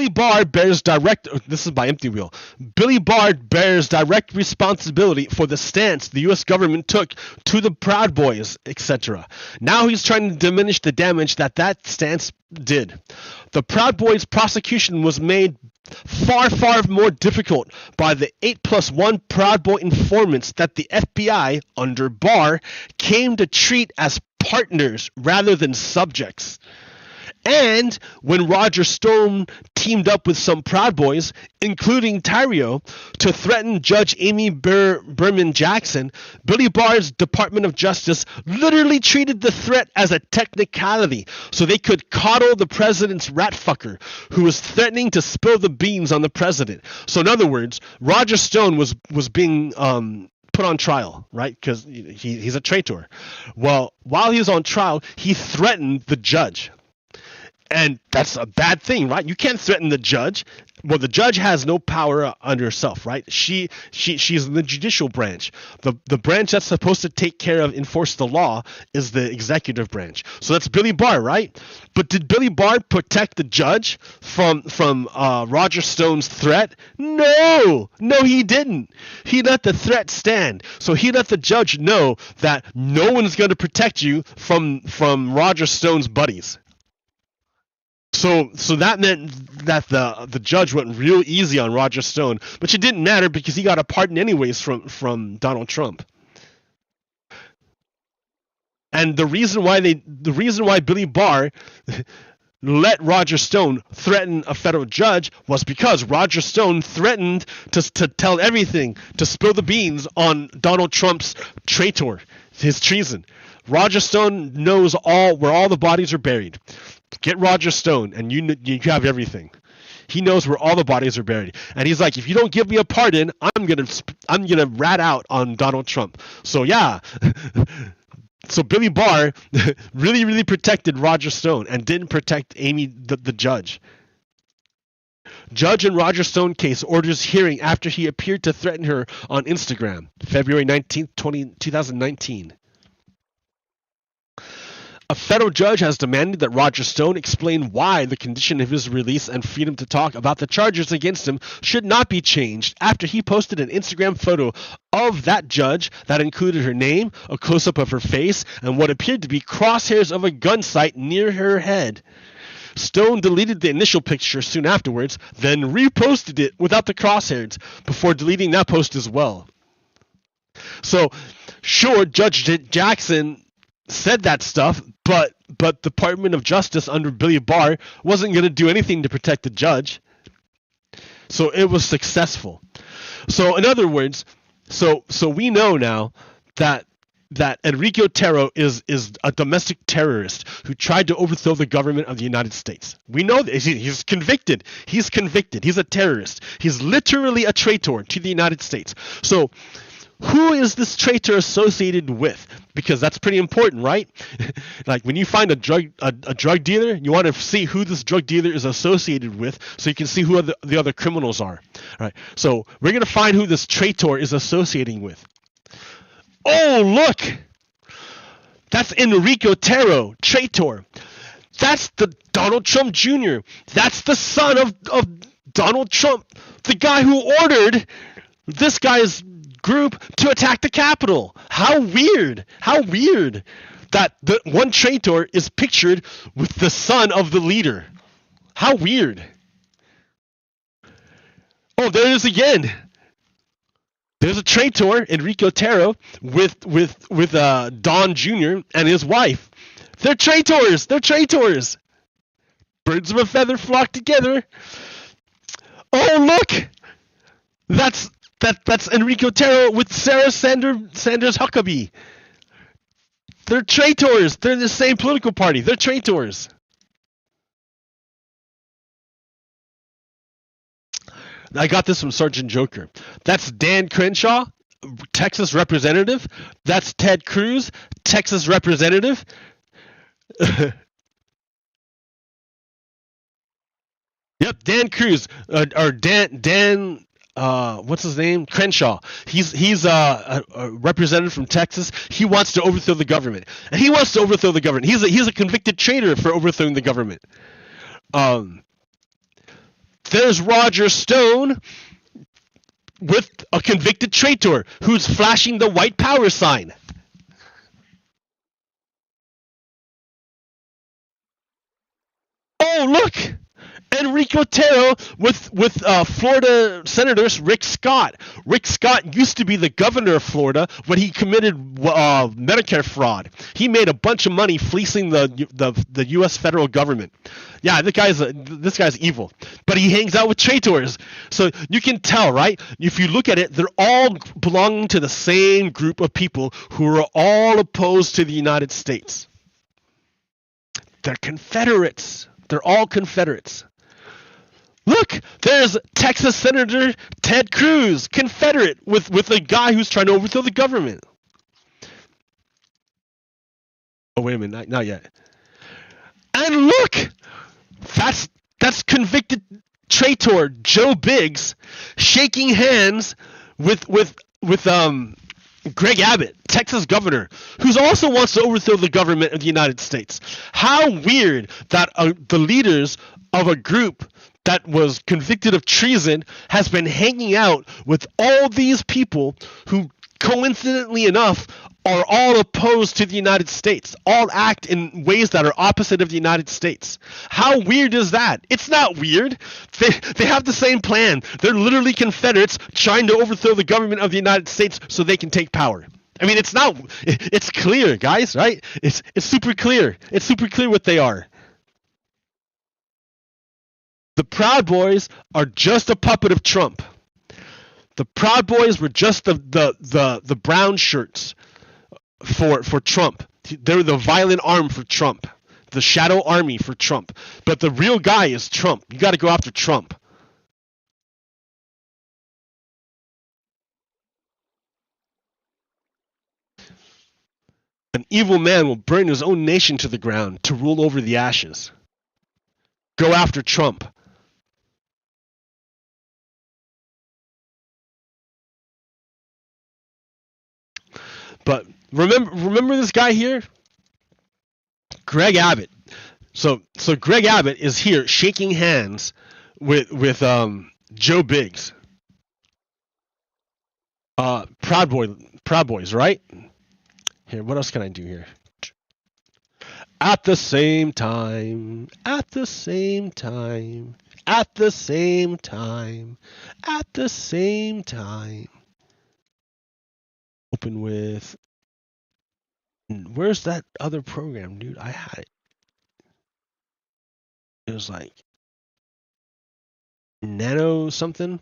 A: Barr bears direct. This is by Empty Wheel. Billy Barr bears direct responsibility for the stance the U.S. government took to the Proud Boys, etc. Now he's trying to diminish the damage that stance did. The Proud Boys prosecution was made far more difficult by the 8+1 Proud Boy informants that the FBI, under Barr, came to treat as partners rather than subjects. And when Roger Stone teamed up with some Proud Boys, including Tarrio, to threaten Judge Amy Berman Jackson, Billy Barr's Department of Justice literally treated the threat as a technicality so they could coddle the president's rat fucker who was threatening to spill the beans on the president. So in other words, Roger Stone was being put on trial, right? Because he's a traitor. Well, while he was on trial, he threatened the judge. And that's a bad thing, right? You can't threaten the judge. Well, the judge has no power under herself, right? She's in the judicial branch. The branch that's supposed to take care of, enforce the law is the executive branch. So that's Billy Barr, right? But did Billy Barr protect the judge from Roger Stone's threat? No, he didn't. He let the threat stand. So he let the judge know that no one's going to protect you from Roger Stone's buddies. So that meant that the judge went real easy on Roger Stone, which it didn't matter because he got a pardon anyways from Donald Trump. And the reason why Billy Barr let Roger Stone threaten a federal judge was because Roger Stone threatened to tell everything, to spill the beans on Donald Trump's traitor, his treason. Roger Stone knows where all the bodies are buried. Get Roger Stone, and you have everything. He knows where all the bodies are buried, and he's like, if you don't give me a pardon, I'm gonna rat out on Donald Trump. So yeah, So Billy Barr really protected Roger Stone and didn't protect Amy, the judge. Judge in Roger Stone case orders hearing after he appeared to threaten her on Instagram, February 19th, 2019. A federal judge has demanded that Roger Stone explain why the condition of his release and freedom to talk about the charges against him should not be changed after he posted an Instagram photo of that judge that included her name, a close-up of her face, and what appeared to be crosshairs of a gun sight near her head. Stone deleted the initial picture soon afterwards, then reposted it without the crosshairs before deleting that post as well. So, sure, Judge Jackson said that stuff, but Department of Justice under Billy Barr wasn't going to do anything to protect the judge. So it was successful. So in other words, so we know now that Enrique Otero is a domestic terrorist who tried to overthrow the government of the United States. We know that he's convicted. He's convicted. He's a terrorist. He's literally a traitor to the United States. So who is this traitor associated with? Because that's pretty important, right? Like when you find a drug dealer, you want to see who this drug dealer is associated with so you can see who the other criminals are. All right. So we're going to find who this traitor is associating with. Oh, look! That's Enrique Otero, traitor. That's the Donald Trump Jr. That's the son of Donald Trump, the guy who ordered this guy's group to attack the Capitol. How weird! How weird that the one traitor is pictured with the son of the leader. How weird! Oh, there it is again. There's a traitor, Enrique Otero, with Don Jr. and his wife. They're traitors. They're traitors. Birds of a feather flock together. Oh, look! That's Enrique Otero with Sarah Sanders Huckabee. They're traitors. They're the same political party. They're traitors. I got this from Sergeant Joker. That's Dan Crenshaw, Texas representative. That's Ted Cruz, Texas representative. Yep, Dan Cruz or Dan. What's his name? Crenshaw. He's a representative from Texas. He wants to overthrow the government, and he wants to overthrow the government. He's a convicted traitor for overthrowing the government. There's Roger Stone with a convicted traitor who's flashing the white power sign. Oh, look! Enrique Otero with Florida Senators Rick Scott. Rick Scott used to be the governor of Florida when he committed Medicare fraud. He made a bunch of money fleecing the U.S. federal government. Yeah, this guy's evil, but he hangs out with traitors. So you can tell, right? If you look at it, they're all belonging to the same group of people who are all opposed to the United States. They're Confederates. They're all Confederates. Look, there's Texas Senator Ted Cruz, Confederate, with a guy who's trying to overthrow the government. Oh, wait a minute, not yet. And look, that's convicted traitor Joe Biggs shaking hands with Greg Abbott, Texas governor, who also wants to overthrow the government of the United States. How weird that the leaders of a group that was convicted of treason has been hanging out with all these people who, coincidentally enough, are all opposed to the United States, all act in ways that are opposite of the United States. How weird is that? It's not weird. They have the same plan. They're literally Confederates trying to overthrow the government of the United States so they can take power. I mean, it's clear, guys, right? It's super clear. It's super clear what they are. The Proud Boys are just a puppet of Trump. The Proud Boys were just the brown shirts for Trump. They're the violent arm for Trump, the shadow army for Trump. But the real guy is Trump. You got to go after Trump. An evil man will burn his own nation to the ground to rule over the ashes. Go after Trump. But remember this guy here? Greg Abbott. So Greg Abbott is here shaking hands with Joe Biggs. Proud Boys, right? Here, what else can I do here? At the same time, at the same time, at the same time, at the same time. Open with, where's that other program, dude? I had it. It was like Nano something.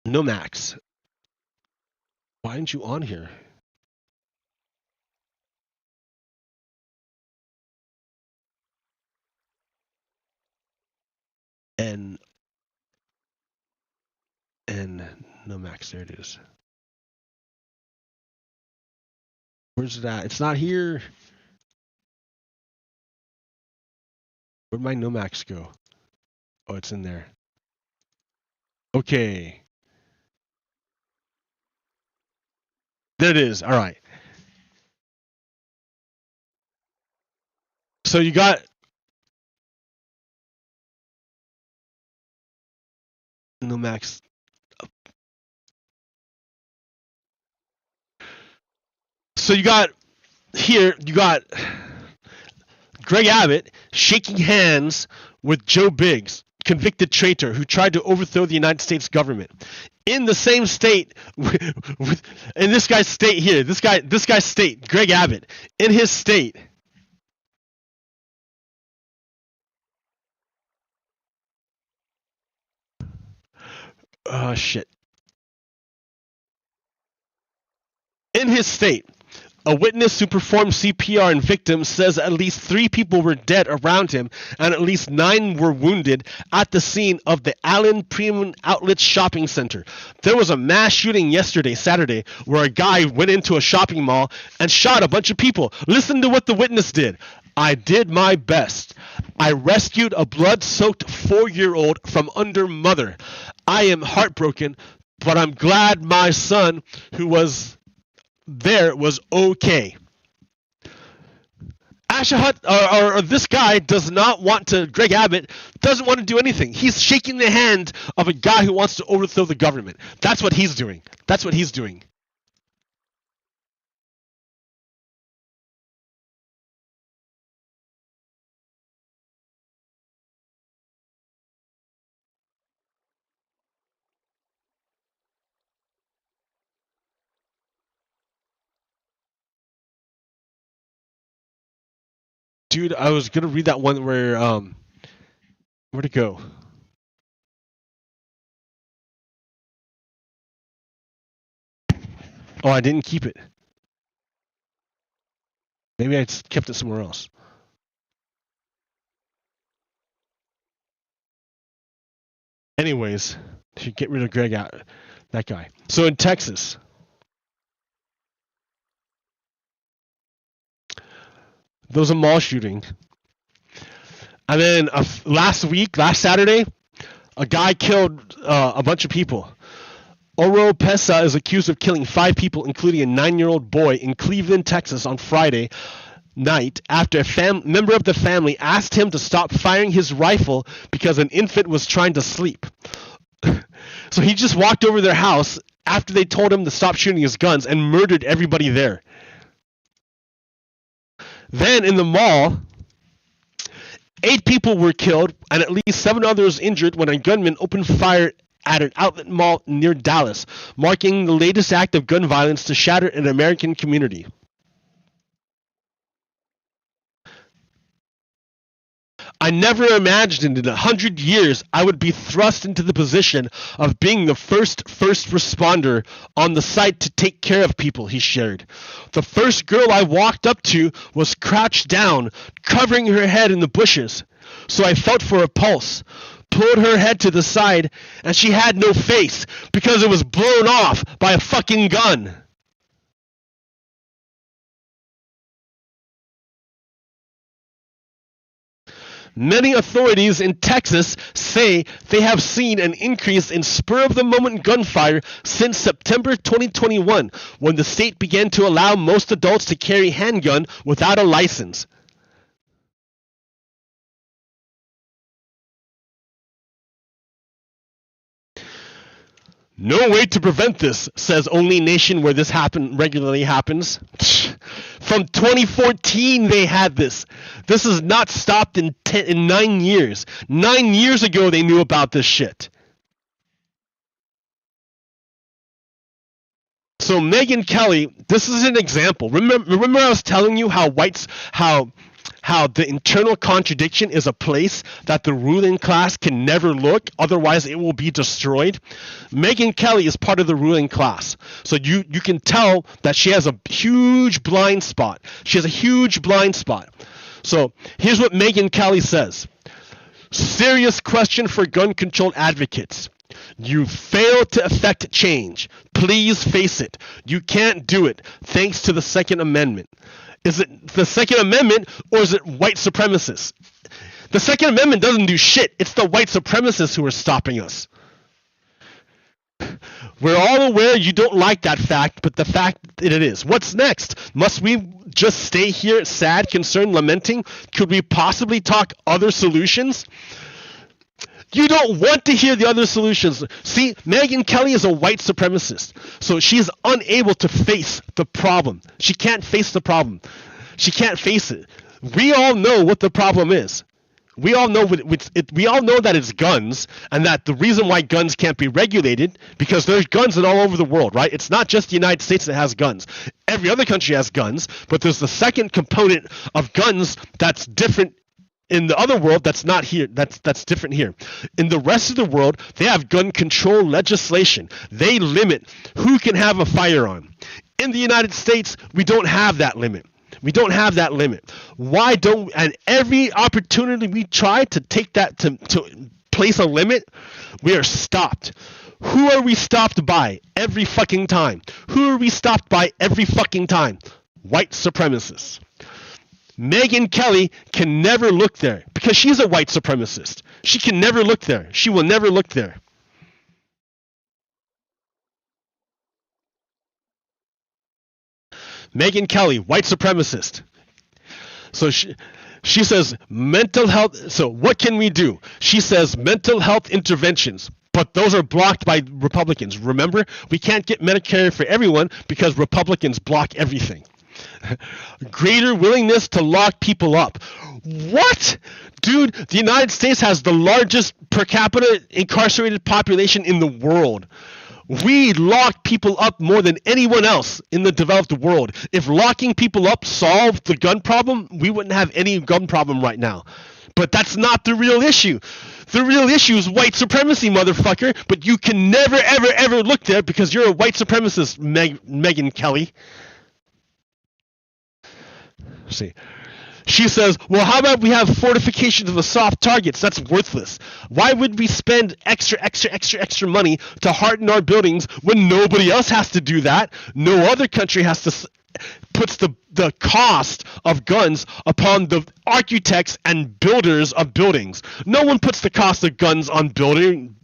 A: No Max. Why aren't you on here? And no Max, there it is. Where's it at? It's not here. Where'd my Nomax go? Oh, it's in there. Okay. There it is. All right. So you got Nomax. So you got here, you got Greg Abbott shaking hands with Joe Biggs, convicted traitor who tried to overthrow the United States government. In the same state, in this guy's state here, this guy's state, Greg Abbott, in his state. Oh, shit. In his state, a witness who performed CPR on victims says at least 3 people were dead around him and at least 9 were wounded at the scene of the Allen Premium Outlets shopping center. There was a mass shooting yesterday, Saturday, where a guy went into a shopping mall and shot a bunch of people. Listen to what the witness did. I did my best. I rescued a blood-soaked 4-year-old from under mother. I am heartbroken, but I'm glad my son, who was there, was okay. Ashahat, or this guy does not want to, Greg Abbott doesn't want to do anything. He's shaking the hand of a guy who wants to overthrow the government. That's what he's doing. That's what he's doing. Dude, I was gonna read that one where where'd it go? Oh, I didn't keep it. Maybe I just kept it somewhere else. Anyways, should get rid of Greg out, that guy. So in Texas, there was a mall shooting. And then last Saturday, a guy killed a bunch of people. Oro Pesa is accused of killing 5 people, including a 9-year-old boy in Cleveland, Texas on Friday night after a member of the family asked him to stop firing his rifle because an infant was trying to sleep. So he just walked over their house after they told him to stop shooting his guns and murdered everybody there. Then in the mall, 8 people were killed and at least 7 others injured when a gunman opened fire at an outlet mall near Dallas, marking the latest act of gun violence to shatter an American community. I never imagined in 100 years I would be thrust into the position of being the first responder on the site to take care of people, he shared. The first girl I walked up to was crouched down, covering her head in the bushes, so I felt for a pulse. pulled her head to the side, and she had no face because it was blown off by a fucking gun. Many authorities in Texas say they have seen an increase in spur-of-the-moment gunfire since September 2021, when the state began to allow most adults to carry handgun without a license. No way to prevent this, says only nation where this regularly happens. From 2014 they had this. This has not stopped in 9 years. 9 years ago they knew about this shit. So Megyn Kelly, this is an example. Remember I was telling you how the internal contradiction is a place that the ruling class can never look, otherwise it will be destroyed. Megyn Kelly is part of the ruling class. So you can tell that she has a huge blind spot. She has a huge blind spot. So here's what Megyn Kelly says. Serious question for gun control advocates. You fail to effect change. Please face it. You can't do it, thanks to the Second Amendment. Is it the Second Amendment or is it white supremacists? The Second Amendment doesn't do shit. It's the white supremacists who are stopping us. We're all aware you don't like that fact, but the fact that it is. What's next? Must we just stay here sad, concerned, lamenting? Could we possibly talk other solutions? You don't want to hear the other solutions. See, Megyn Kelly is a white supremacist, so she is unable to face the problem. She can't face the problem. She can't face it. We all know what the problem is. We all know we all know that it's guns, and that the reason why guns can't be regulated because there's guns in all over the world, right? It's not just the United States that has guns. Every other country has guns, but there's the second component of guns that's different in the other world that's not here, that's different here. In the rest of the world, they have gun control legislation. They limit who can have a firearm. In the United States, we don't have that limit. We don't have that limit. Why don't, and every opportunity we try to take that, to place a limit, we are stopped. Who are we stopped by every fucking time? Who are we stopped by every fucking time? White supremacists. Megyn Kelly can never look there because she's a white supremacist. She can never look there. She will never look there. Megyn Kelly, white supremacist. So she says mental health. So what can we do? She says mental health interventions. But those are blocked by Republicans. Remember, we can't get Medicare for everyone because Republicans block everything. Greater willingness to lock people up. What? Dude, the United States has the largest per capita incarcerated population in the world. We lock people up more than anyone else in the developed world. If locking people up solved the gun problem, we wouldn't have any gun problem right now. But that's not the real issue. The real issue is white supremacy, motherfucker. But you can never, ever, ever look there because you're a white supremacist, Megyn Kelly. See, she says, well, how about we have fortifications of the soft targets? That's worthless. Why would we spend extra money to harden our buildings when nobody else has to do that? No other country has to puts the cost of guns upon the architects and builders of buildings. No one puts the cost of guns on building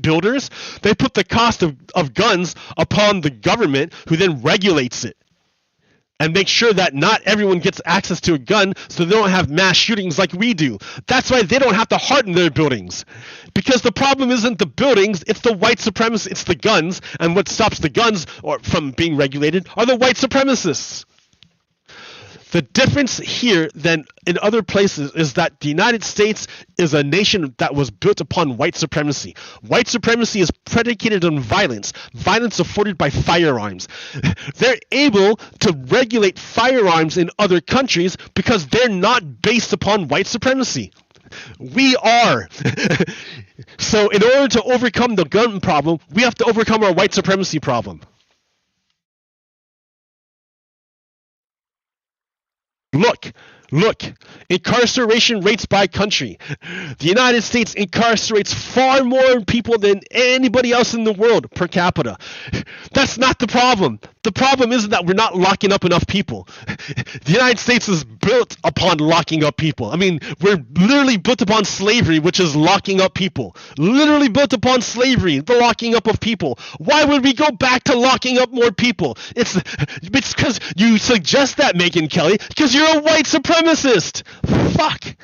A: builders. They put the cost of guns upon the government, who then regulates it and make sure that not everyone gets access to a gun so they don't have mass shootings like we do. That's why they don't have to harden their buildings. Because the problem isn't the buildings, it's the white supremacists, it's the guns, and what stops the guns from being regulated are the white supremacists. The difference here than in other places is that the United States is a nation that was built upon white supremacy. White supremacy is predicated on violence afforded by firearms. They're able to regulate firearms in other countries because they're not based upon white supremacy. We are. So in order to overcome the gun problem, we have to overcome our white supremacy problem. Look, incarceration rates by country. The United States incarcerates far more people than anybody else in the world per capita. That's not the problem. The problem isn't that we're not locking up enough people. The United States is built upon locking up people. I mean, we're literally built upon slavery, which is locking up people. Literally built upon slavery, the locking up of people. Why would we go back to locking up more people? It's because you suggest that, Megyn Kelly, because you're a white supremacist. Fuck.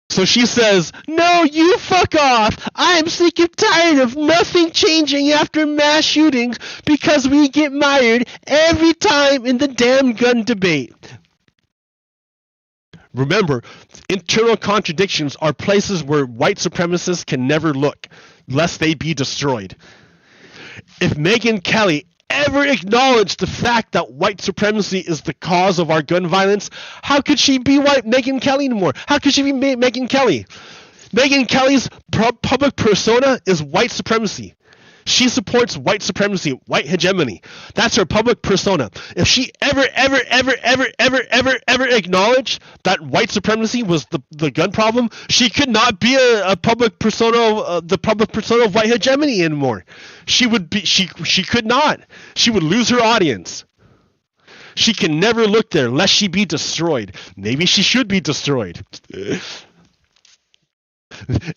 A: So she says, no, you fuck off. I am sick and tired of nothing changing after mass shootings because we get mired every time in the damn gun debate. Remember, internal contradictions are places where white supremacists can never look, lest they be destroyed. If Megyn Kelly ever acknowledged the fact that white supremacy is the cause of our gun violence, how could she be Megyn Kelly anymore? How could she be Megyn Kelly? Megyn Kelly's public persona is white supremacy. She supports white supremacy, white hegemony. That's her public persona. If she ever acknowledged that white supremacy was the gun problem, she could not be a public persona, the public persona of white hegemony anymore. She could not. She would lose her audience. She can never look there lest she be destroyed. Maybe she should be destroyed.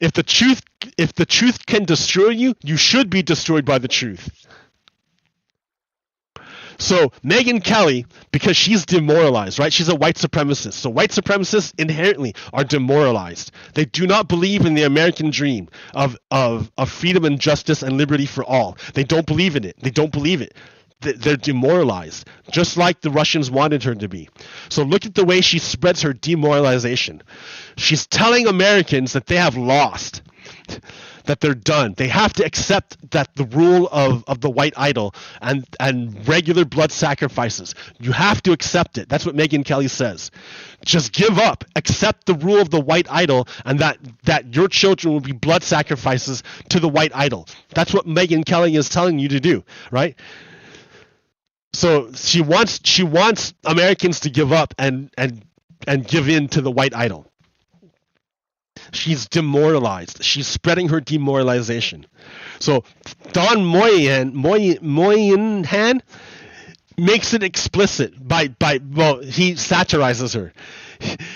A: If the truth can destroy you, you should be destroyed by the truth. So Megyn Kelly, because she's demoralized, right? She's a white supremacist. So white supremacists inherently are demoralized. They do not believe in the American dream of freedom and justice and liberty for all. They don't believe in it. They don't believe it. They're demoralized, just like the Russians wanted her to be. So look at the way she spreads her demoralization. She's telling Americans that they have lost, that they're done. They have to accept that the rule of the white idol and regular blood sacrifices. You have to accept it. That's what Megyn Kelly says. Just give up. Accept the rule of the white idol and that your children will be blood sacrifices to the white idol. That's what Megyn Kelly is telling you to do, right? So she wants Americans to give up and give in to the white idol. She's demoralized. She's spreading her demoralization. So Don Moynihan makes it explicit well, he satirizes her.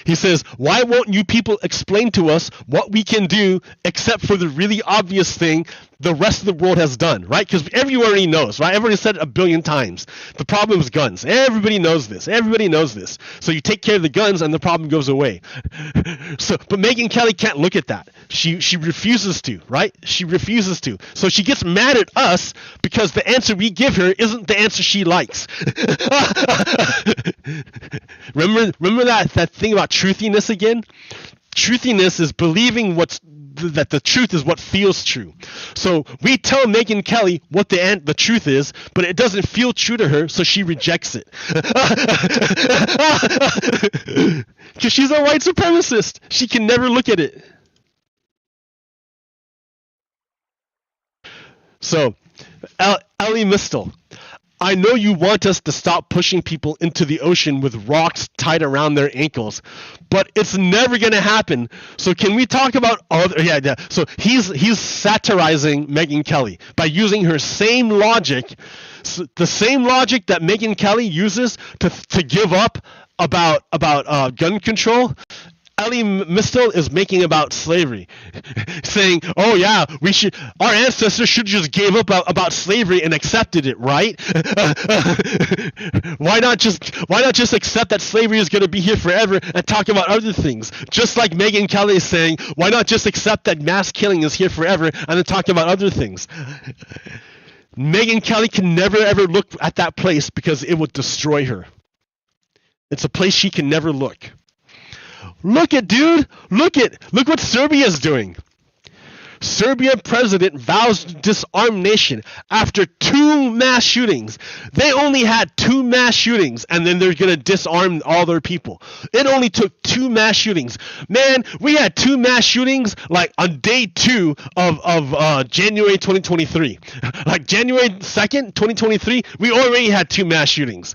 A: He says, why won't you people explain to us what we can do except for the really obvious thing the rest of the world has done, right? Because everyone already knows, right? Everybody said it 1 billion times. The problem is guns. Everybody knows this. Everybody knows this. So you take care of the guns and the problem goes away. But Megyn Kelly can't look at that. She refuses to, right? She refuses to. So she gets mad at us because the answer we give her isn't the answer she likes. Remember that thing about truthiness again? Truthiness is believing that the truth is what feels true. So we tell Megyn Kelly what the truth is, but it doesn't feel true to her, so she rejects it. Because she's a white supremacist. She can never look at it. So, Ellie Mistel, I know you want us to stop pushing people into the ocean with rocks tied around their ankles, but it's never going to happen. So can we talk about other? Yeah. So he's satirizing Megyn Kelly by using her same logic, the same logic that Megyn Kelly uses to give up about gun control. Ellie Mistel is making about slavery, saying, "Oh yeah, our ancestors should just gave up about slavery and accepted it, right? Why not just accept that slavery is going to be here forever and talk about other things? Just like Megyn Kelly is saying, why not just accept that mass killing is here forever and then talk about other things?" Megyn Kelly can never ever look at that place because it would destroy her. It's a place she can never look. Look what Serbia's doing. Serbian president vows to disarm nation after 2 mass shootings. They only had 2 mass shootings, and then they're going to disarm all their people. It only took 2 mass shootings. Man, we had 2 mass shootings like on day 2 of January 2023. Like January 2nd, 2023, we already had 2 mass shootings.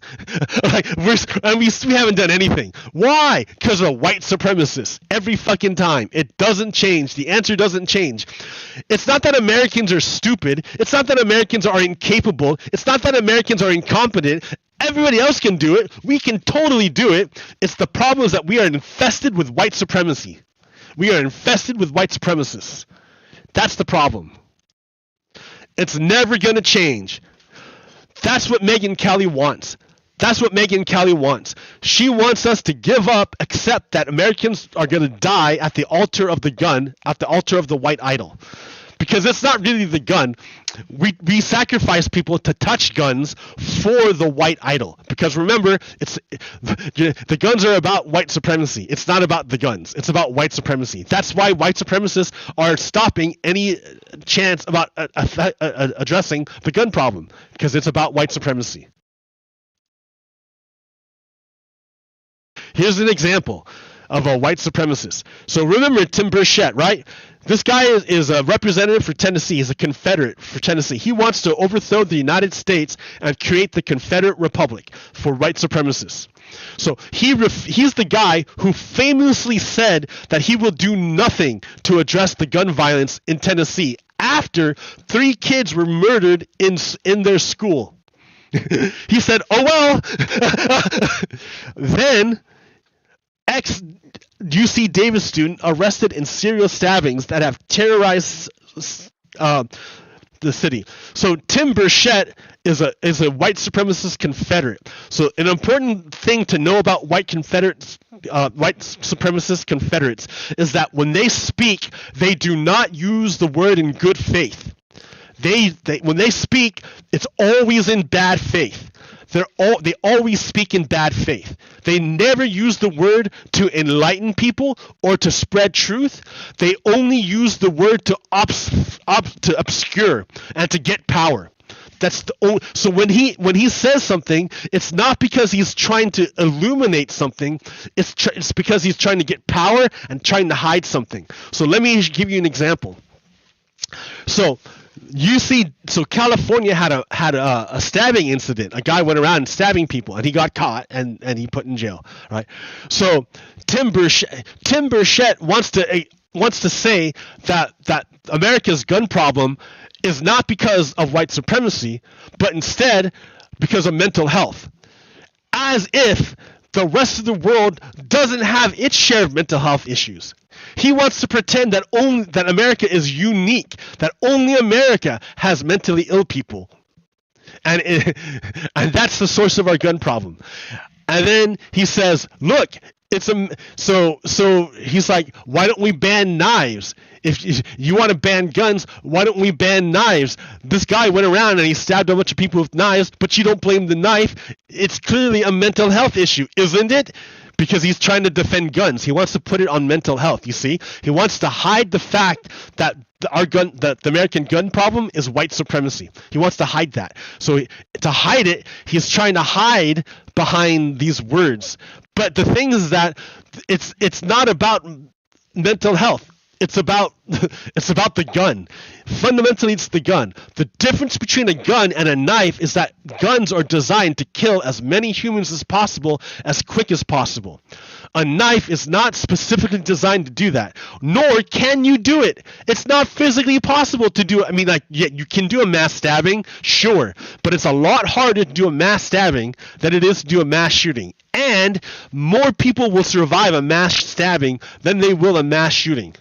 A: Like we haven't done anything. Why? Because of white supremacists. Every fucking time. It doesn't change. The answer doesn't change. It's not that Americans are stupid. It's not that Americans are incapable. It's not that Americans are incompetent. Everybody else can do it. We can totally do it. It's the problem is that we are infested with white supremacy. We are infested with white supremacists. That's the problem. It's never going to change. That's what Megyn Kelly wants. That's what Megyn Kelly wants. She wants us to give up, accept that Americans are going to die at the altar of the gun, at the altar of the white idol. Because it's not really the gun. We sacrifice people to touch guns for the white idol. Because remember, the guns are about white supremacy. It's not about the guns. It's about white supremacy. That's why white supremacists are stopping any chance about addressing the gun problem. Because it's about white supremacy. Here's an example of a white supremacist. So remember Tim Burchett, right? This guy is a representative for Tennessee. He's a Confederate for Tennessee. He wants to overthrow the United States and create the Confederate Republic for white supremacists. So he's the guy who famously said that he will do nothing to address the gun violence in Tennessee after 3 kids were murdered in their school. He said, oh well. Then ex-UC Davis student arrested in serial stabbings that have terrorized the city. So Tim Burchett is a white supremacist Confederate. So an important thing to know about white supremacist Confederates is that when they speak, they do not use the word in good faith. When they speak, it's always in bad faith. They always speak in bad faith. They never use the word to enlighten people or to spread truth. They only use the word to obscure and to get power. So when he says something, it's not because he's trying to illuminate something. It's because he's trying to get power and trying to hide something. So let me give you an example. So California had a stabbing incident. A guy went around stabbing people, and he got caught and he put in jail. Right. So Tim Burchett wants to say that America's gun problem is not because of white supremacy, but instead because of mental health, as if the rest of the world doesn't have its share of mental health issues. He wants to pretend that America is unique, that only America has mentally ill people. And that's the source of our gun problem. And then he says, look, so he's like, why don't we ban knives? If you want to ban guns, why don't we ban knives? This guy went around and he stabbed a bunch of people with knives, but you don't blame the knife. It's clearly a mental health issue, isn't it? Because he's trying to defend guns. He wants to put it on mental health, you see? He wants to hide the fact that the American gun problem is white supremacy. He wants to hide that. So to hide it, he's trying to hide behind these words. But the thing is that it's not about mental health. It's about the gun. Fundamentally, it's the gun. The difference between a gun and a knife is that guns are designed to kill as many humans as possible, as quick as possible. A knife is not specifically designed to do that, nor can you do it. It's not physically possible to do it. I mean, yeah, you can do a mass stabbing, sure, but it's a lot harder to do a mass stabbing than it is to do a mass shooting. And more people will survive a mass stabbing than they will a mass shooting.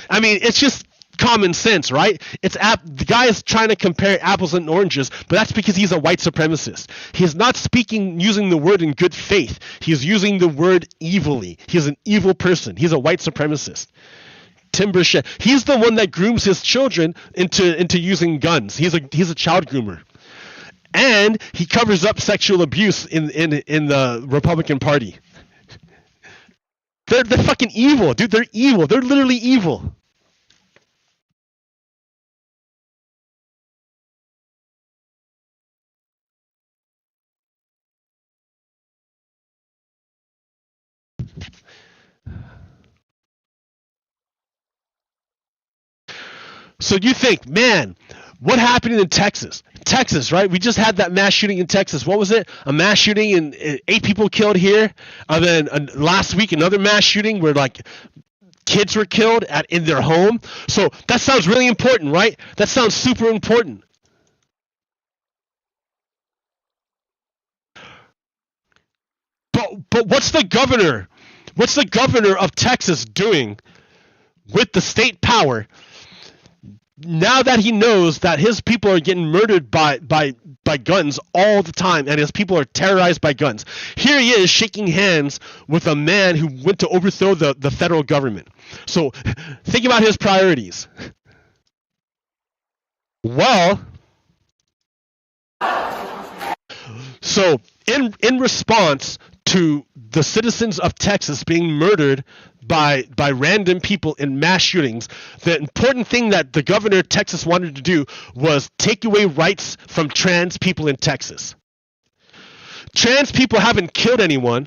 A: I mean, it's just common sense, right? The guy is trying to compare apples and oranges, but that's because he's a white supremacist. He's not using the word in good faith. He's using the word evilly. He's an evil person. He's a white supremacist. Tim Burchett. He's the one that grooms his children into using guns. He's a child groomer. And he covers up sexual abuse in the Republican Party. They're fucking evil, dude. They're evil. They're literally evil. So you think, man, what happened in Texas? Texas, right? We just had that mass shooting in Texas. What was it? A mass shooting and 8 people killed here. And then last week, another mass shooting where like kids were killed in their home. So that sounds really important, right? That sounds super important. But what's the governor? What's the governor of Texas doing with the state power now that he knows that his people are getting murdered by guns all the time and his people are terrorized by guns? Here he is shaking hands with a man who went to overthrow the federal government. So think about his priorities. Well, so in response to the citizens of Texas being murdered by random people in mass shootings, the important thing that the governor of Texas wanted to do was take away rights from trans people in Texas. Trans people haven't killed anyone.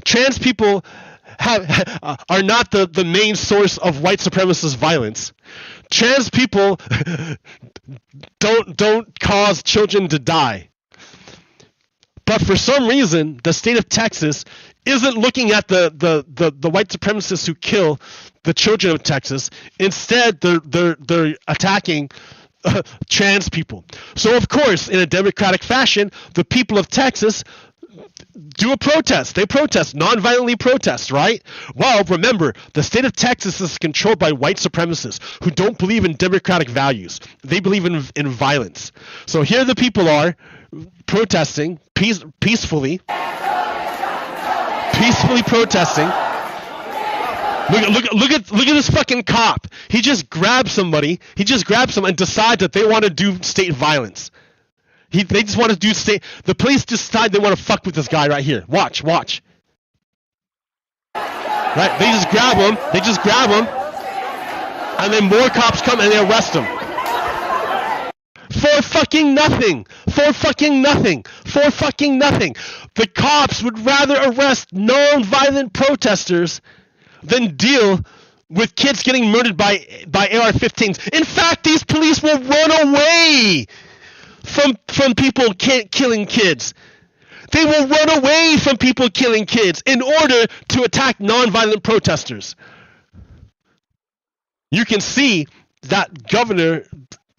A: Trans people are not the main source of white supremacist violence. Trans people don't cause children to die. But for some reason, the state of Texas isn't looking at the white supremacists who kill the children of Texas. Instead, they're attacking trans people. So of course, in a democratic fashion, the people of Texas do a protest. They protest, non-violently protest, right? Well, remember, the state of Texas is controlled by white supremacists who don't believe in democratic values. They believe in violence. So here the people are protesting peacefully protesting. Look at this fucking cop. He just grabs somebody. He just grabs them and decides that they want to do state violence. They just want to do state. The police decide they want to fuck with this guy right here. Watch. Right? They just grab him. And then more cops come and they arrest him. For fucking nothing. The cops would rather arrest non-violent protesters than deal with kids getting murdered by AR-15s. In fact, these police will run away from people killing kids. They will run away from people killing kids in order to attack non-violent protesters. You can see that Governor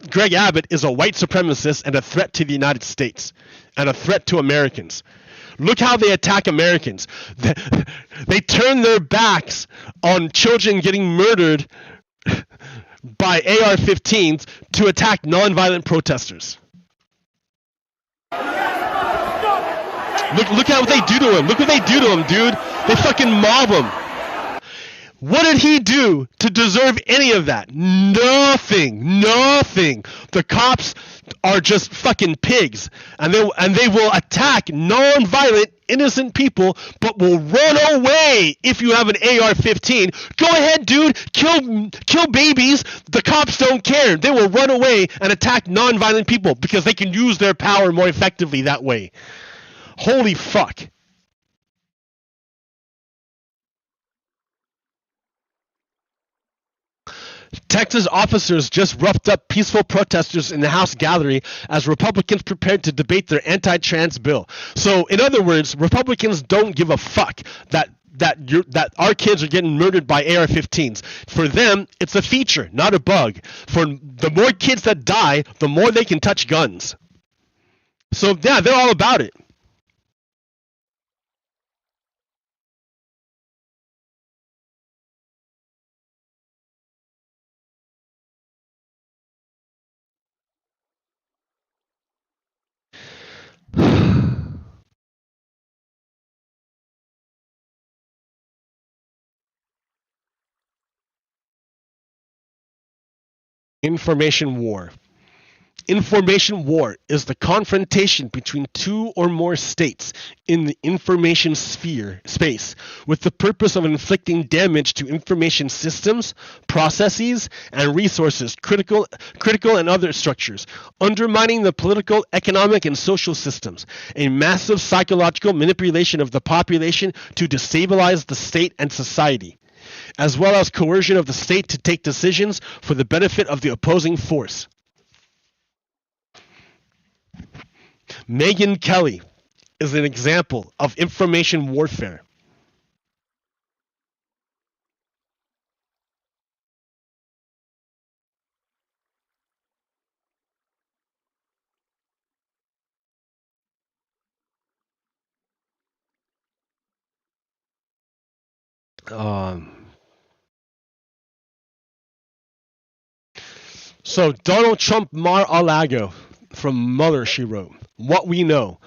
A: Greg Abbott is a white supremacist and a threat to the United States and a threat to Americans. Look how they attack Americans. They turn their backs on children getting murdered by AR-15s to attack nonviolent protesters. Look at what they do to him. Look what they do to him, dude. They fucking mob him. What did he do to deserve any of that? Nothing. The cops are just fucking pigs, and they will attack non-violent, innocent people, but will run away if you have an AR-15. Go ahead, dude. Kill babies. The cops don't care. They will run away and attack non-violent people because they can use their power more effectively that way. Holy fuck. Texas officers just roughed up peaceful protesters in the House gallery as Republicans prepared to debate their anti-trans bill. So, in other words, Republicans don't give a fuck that our kids are getting murdered by AR-15s. For them, it's a feature, not a bug. For the more kids that die, the more they can touch guns. So, yeah, they're all about it. Information war. Information war is the confrontation between two or more states in the information space with the purpose of inflicting damage to information systems, processes, and resources, critical and other structures, undermining the political, economic, and social systems. A massive psychological manipulation of the population to destabilize the state and society, as well as coercion of the state to take decisions for the benefit of the opposing force. Megyn Kelly is an example of information warfare. So Donald Trump Mar-a-Lago from Mother, she wrote. What we know.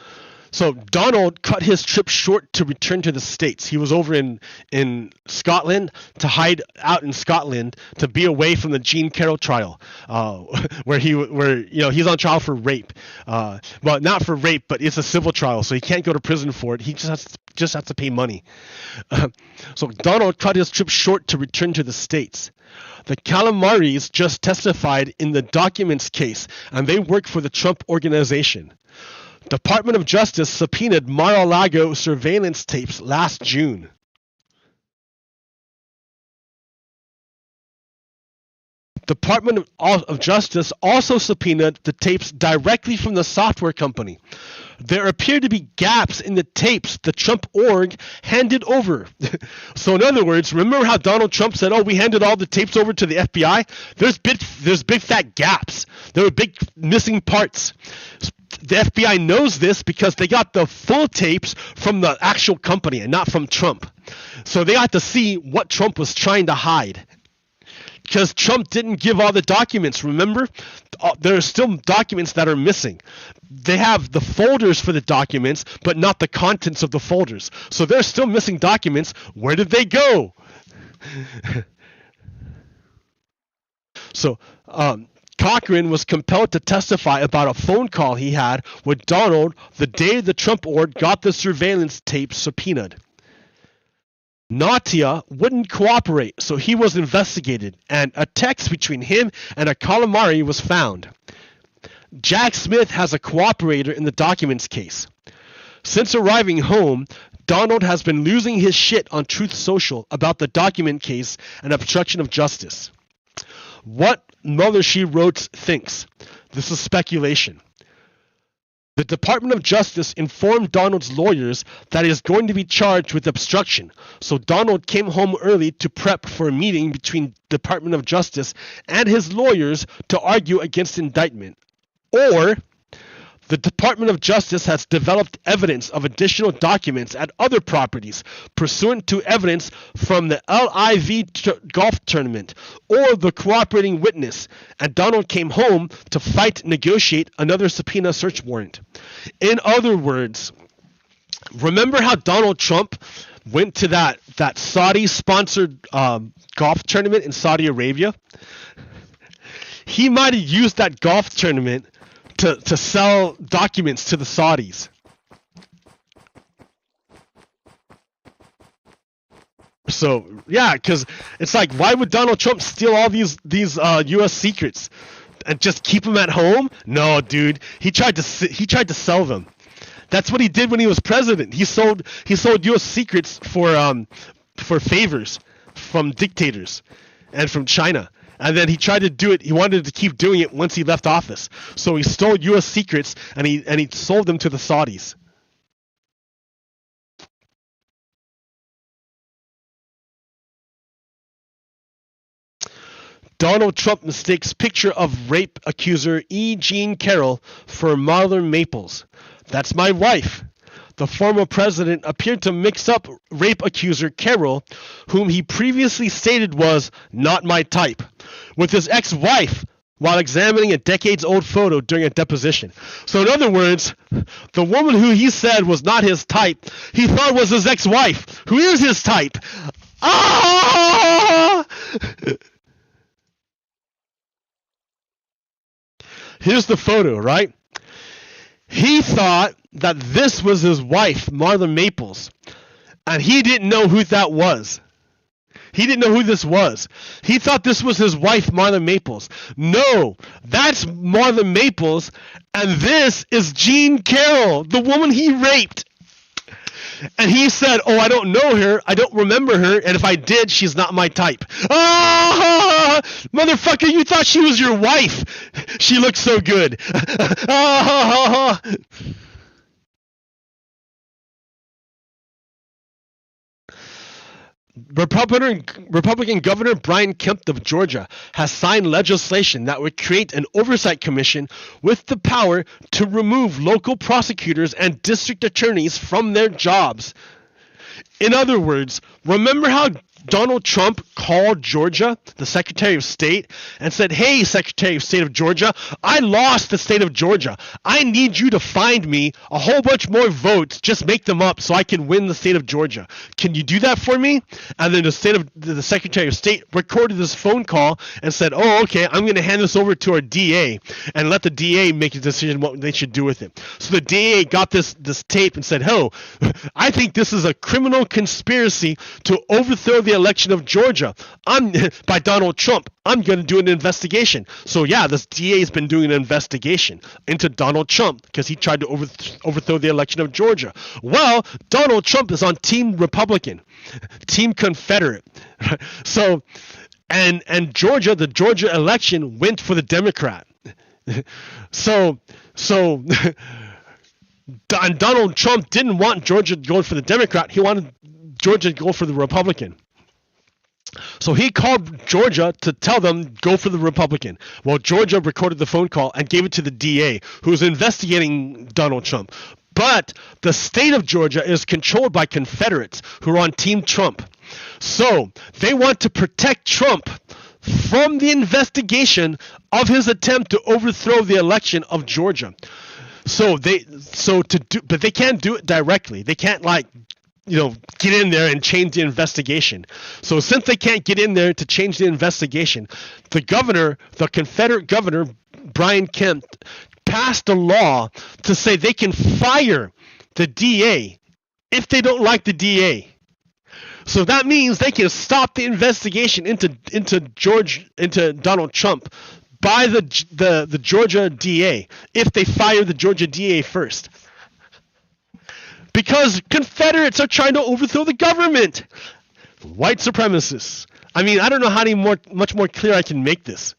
A: So Donald cut his trip short to return to the States. He was over in Scotland to hide out in Scotland to be away from the Jean Carroll trial, where he's on trial for rape. Well, not for rape, but it's a civil trial, so he can't go to prison for it. He just has to pay money. So Donald cut his trip short to return to the States. The Calamaris just testified in the documents case, and they work for the Trump organization. Department of Justice subpoenaed Mar-a-Lago surveillance tapes last June. Department of Justice also subpoenaed the tapes directly from the software company. There appear to be gaps in the tapes the Trump org handed over. So in other words, remember how Donald Trump said, we handed all the tapes over to the FBI? There's big fat gaps. There were big missing parts. The FBI knows this because they got the full tapes from the actual company and not from Trump. So they got to see what Trump was trying to hide. Because Trump didn't give all the documents, remember? There are still documents that are missing. They have the folders for the documents, but not the contents of the folders. So they're still missing documents. Where did they go? So, Cochran was compelled to testify about a phone call he had with Donald the day the Trump org got the surveillance tape subpoenaed. Natia wouldn't cooperate, so he was investigated, and a text between him and a calamari was found. Jack Smith has a cooperator in the documents case. Since arriving home, Donald has been losing his shit on Truth Social about the document case and obstruction of justice. What Mother She Wrote thinks. This is speculation. The Department of Justice informed Donald's lawyers that he is going to be charged with obstruction, so Donald came home early to prep for a meeting between Department of Justice and his lawyers to argue against indictment. Or the Department of Justice has developed evidence of additional documents at other properties pursuant to evidence from the LIV golf tournament or the cooperating witness, and Donald came home to negotiate another subpoena search warrant. In other words, remember how Donald Trump went to that Saudi-sponsored golf tournament in Saudi Arabia? He might have used that golf tournament to sell documents to the Saudis. So yeah, because it's like, why would Donald Trump steal all these U.S. secrets and just keep them at home? No, dude, he tried to sell them. That's what he did when he was president. He sold U.S. secrets for favors from dictators and from China. And then he tried to do it. He wanted to keep doing it once he left office. So he stole U.S. secrets and he sold them to the Saudis. Donald Trump mistakes picture of rape accuser E. Jean Carroll for Marla Maples. That's my wife. The former president appeared to mix up rape accuser Carroll, whom he previously stated was not my type, with his ex-wife while examining a decades-old photo during a deposition. So in other words, the woman who he said was not his type, he thought was his ex-wife, who is his type. Ah! Here's the photo, right? He thought that this was his wife, Martha Maples, and he didn't know who that was. He didn't know who this was. He thought this was his wife, Martha Maples. No, that's Martha Maples, and this is Jean Carroll, the woman he raped. And he said, oh, I don't know her, I don't remember her, and if I did, she's not my type. Ah, motherfucker, you thought she was your wife. She looks so good. Ah. Republican Governor Brian Kemp of Georgia has signed legislation that would create an oversight commission with the power to remove local prosecutors and district attorneys from their jobs. In other words, remember how Donald Trump called Georgia, the Secretary of State, and said, hey, Secretary of State of Georgia, I lost the state of Georgia. I need you to find me a whole bunch more votes. Just make them up so I can win the state of Georgia. Can you do that for me? And then the Secretary of State recorded this phone call and said, oh, okay, I'm going to hand this over to our DA and let the DA make a decision what they should do with it. So the DA got this tape and said, oh, I think this is a criminal conspiracy to overthrow the election of Georgia by Donald Trump. I'm going to do an investigation. So yeah, this DA has been doing an investigation into Donald Trump because he tried to overthrow the election of Georgia. Well, Donald Trump is on Team Republican, Team Confederate. So, and Georgia, the Georgia election went for the Democrat. So and Donald Trump didn't want Georgia to go for the Democrat. He wanted Georgia to go for the Republican. So he called Georgia to tell them, go for the Republican. Well, Georgia recorded the phone call and gave it to the DA, who was investigating Donald Trump. But the state of Georgia is controlled by Confederates who are on Team Trump. So they want to protect Trump from the investigation of his attempt to overthrow the election of Georgia. But they can't do it directly. They can't get in there and change the investigation. So since they can't get in there to change the investigation, the Confederate governor, Brian Kemp, passed a law to say they can fire the DA if they don't like the DA. So that means they can stop the investigation into Donald Trump by the Georgia DA if they fire the Georgia DA first. Because Confederates are trying to overthrow the government. White supremacists. I mean, I don't know how much more clear I can make this.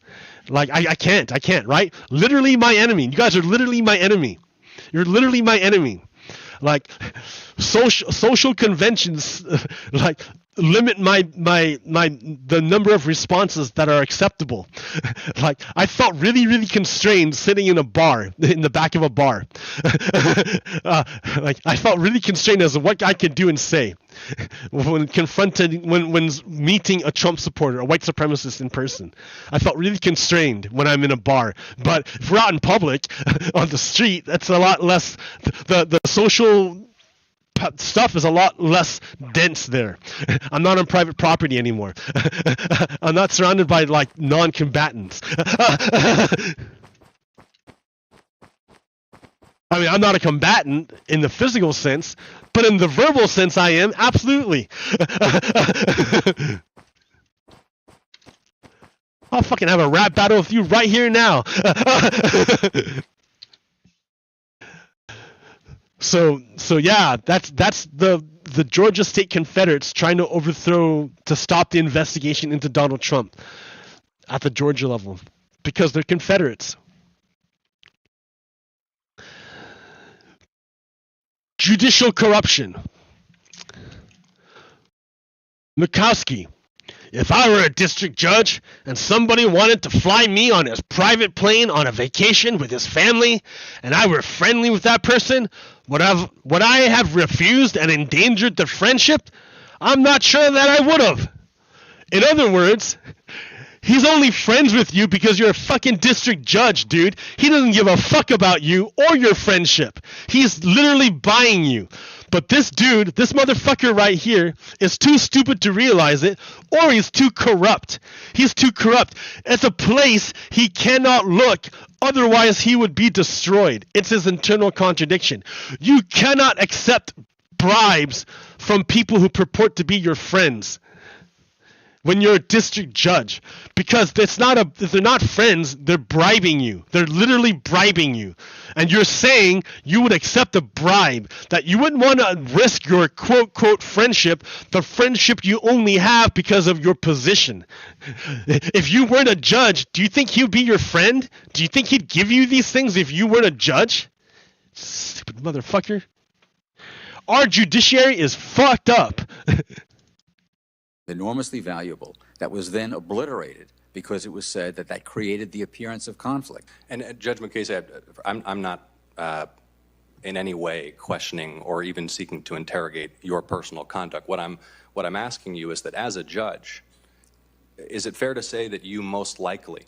A: I can't, right? Literally my enemy. You guys are literally my enemy. You're literally my enemy. Social conventions limit the number of responses that are acceptable. I felt really, really constrained sitting in the back of a bar. I felt really constrained as to what I could do and say when meeting a Trump supporter, a white supremacist in person. I felt really constrained when I'm in a bar. But if we're out in public, on the street, that's a lot less. The social stuff is a lot less dense there. I'm not on private property anymore. I'm not surrounded by non-combatants. I mean, I'm not a combatant in the physical sense, but in the verbal sense I am, absolutely. I'll fucking have a rap battle with you right here now. So yeah, that's the Georgia State Confederates trying to stop the investigation into Donald Trump at the Georgia level because they're Confederates. Judicial corruption. Murkowski. If I were a district judge and somebody wanted to fly me on his private plane on a vacation with his family and I were friendly with that person, would I have refused and endangered the friendship? I'm not sure that I would have. In other words, he's only friends with you because you're a fucking district judge, dude. He doesn't give a fuck about you or your friendship. He's literally buying you. But this dude, this motherfucker right here, is too stupid to realize it, or he's too corrupt. He's too corrupt. It's a place he cannot look, otherwise he would be destroyed. It's his internal contradiction. You cannot accept bribes from people who purport to be your friends when you're a district judge, because they're not friends, they're bribing you. They're literally bribing you. And you're saying you would accept a bribe, that you wouldn't want to risk your quote friendship, the friendship you only have because of your position. If you weren't a judge, do you think he would be your friend? Do you think he'd give you these things if you weren't a judge? Stupid motherfucker. Our judiciary is fucked up.
D: Enormously valuable, that was then obliterated because it was said that that created the appearance of conflict.
E: And Judge McCasey, I'm not in any way questioning or even seeking to interrogate your personal conduct. What I'm asking you is that as a judge, is it fair to say that you most likely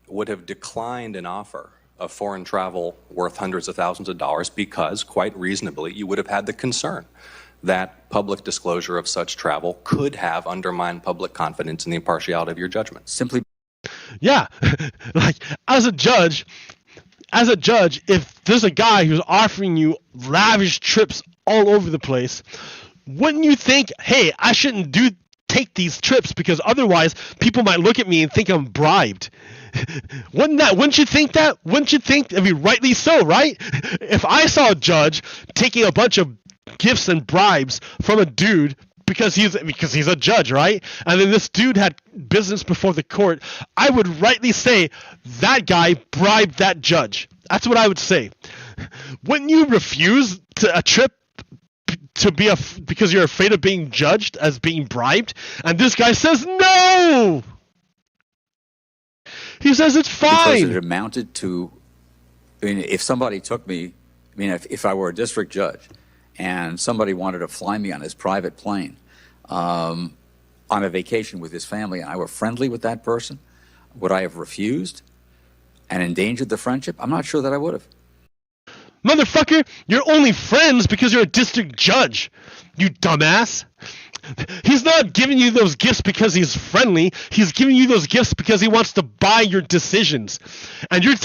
E: would have declined an offer of foreign travel worth hundreds of thousands of dollars because, quite reasonably, you would have had the concern that public disclosure of such travel could have undermined public confidence in the impartiality of your judgment?
D: Simply.
A: Yeah, like as a judge, if there's a guy who's offering you lavish trips all over the place, wouldn't you think, hey, I shouldn't take these trips because otherwise people might look at me and think I'm bribed? Wouldn't you think that? Wouldn't you think, I mean, rightly so, right? If I saw a judge taking a bunch of gifts and bribes from a dude because he's a judge, right? And then this dude had business before the court, I would rightly say that guy bribed that judge. That's what I would say. Wouldn't you refuse a trip because you're afraid of being judged as being bribed? And this guy says no. He says it's fine.
D: Because it amounted to, I mean, if somebody took me, I mean, if I were a district judge and somebody wanted to fly me on his private plane on a vacation with his family and I were friendly with that person, would I have refused and endangered the friendship? I'm not sure that I would have.
A: Motherfucker, you're only friends because you're a district judge, you dumbass. He's not giving you those gifts because he's friendly. He's giving you those gifts because he wants to buy your decisions. And you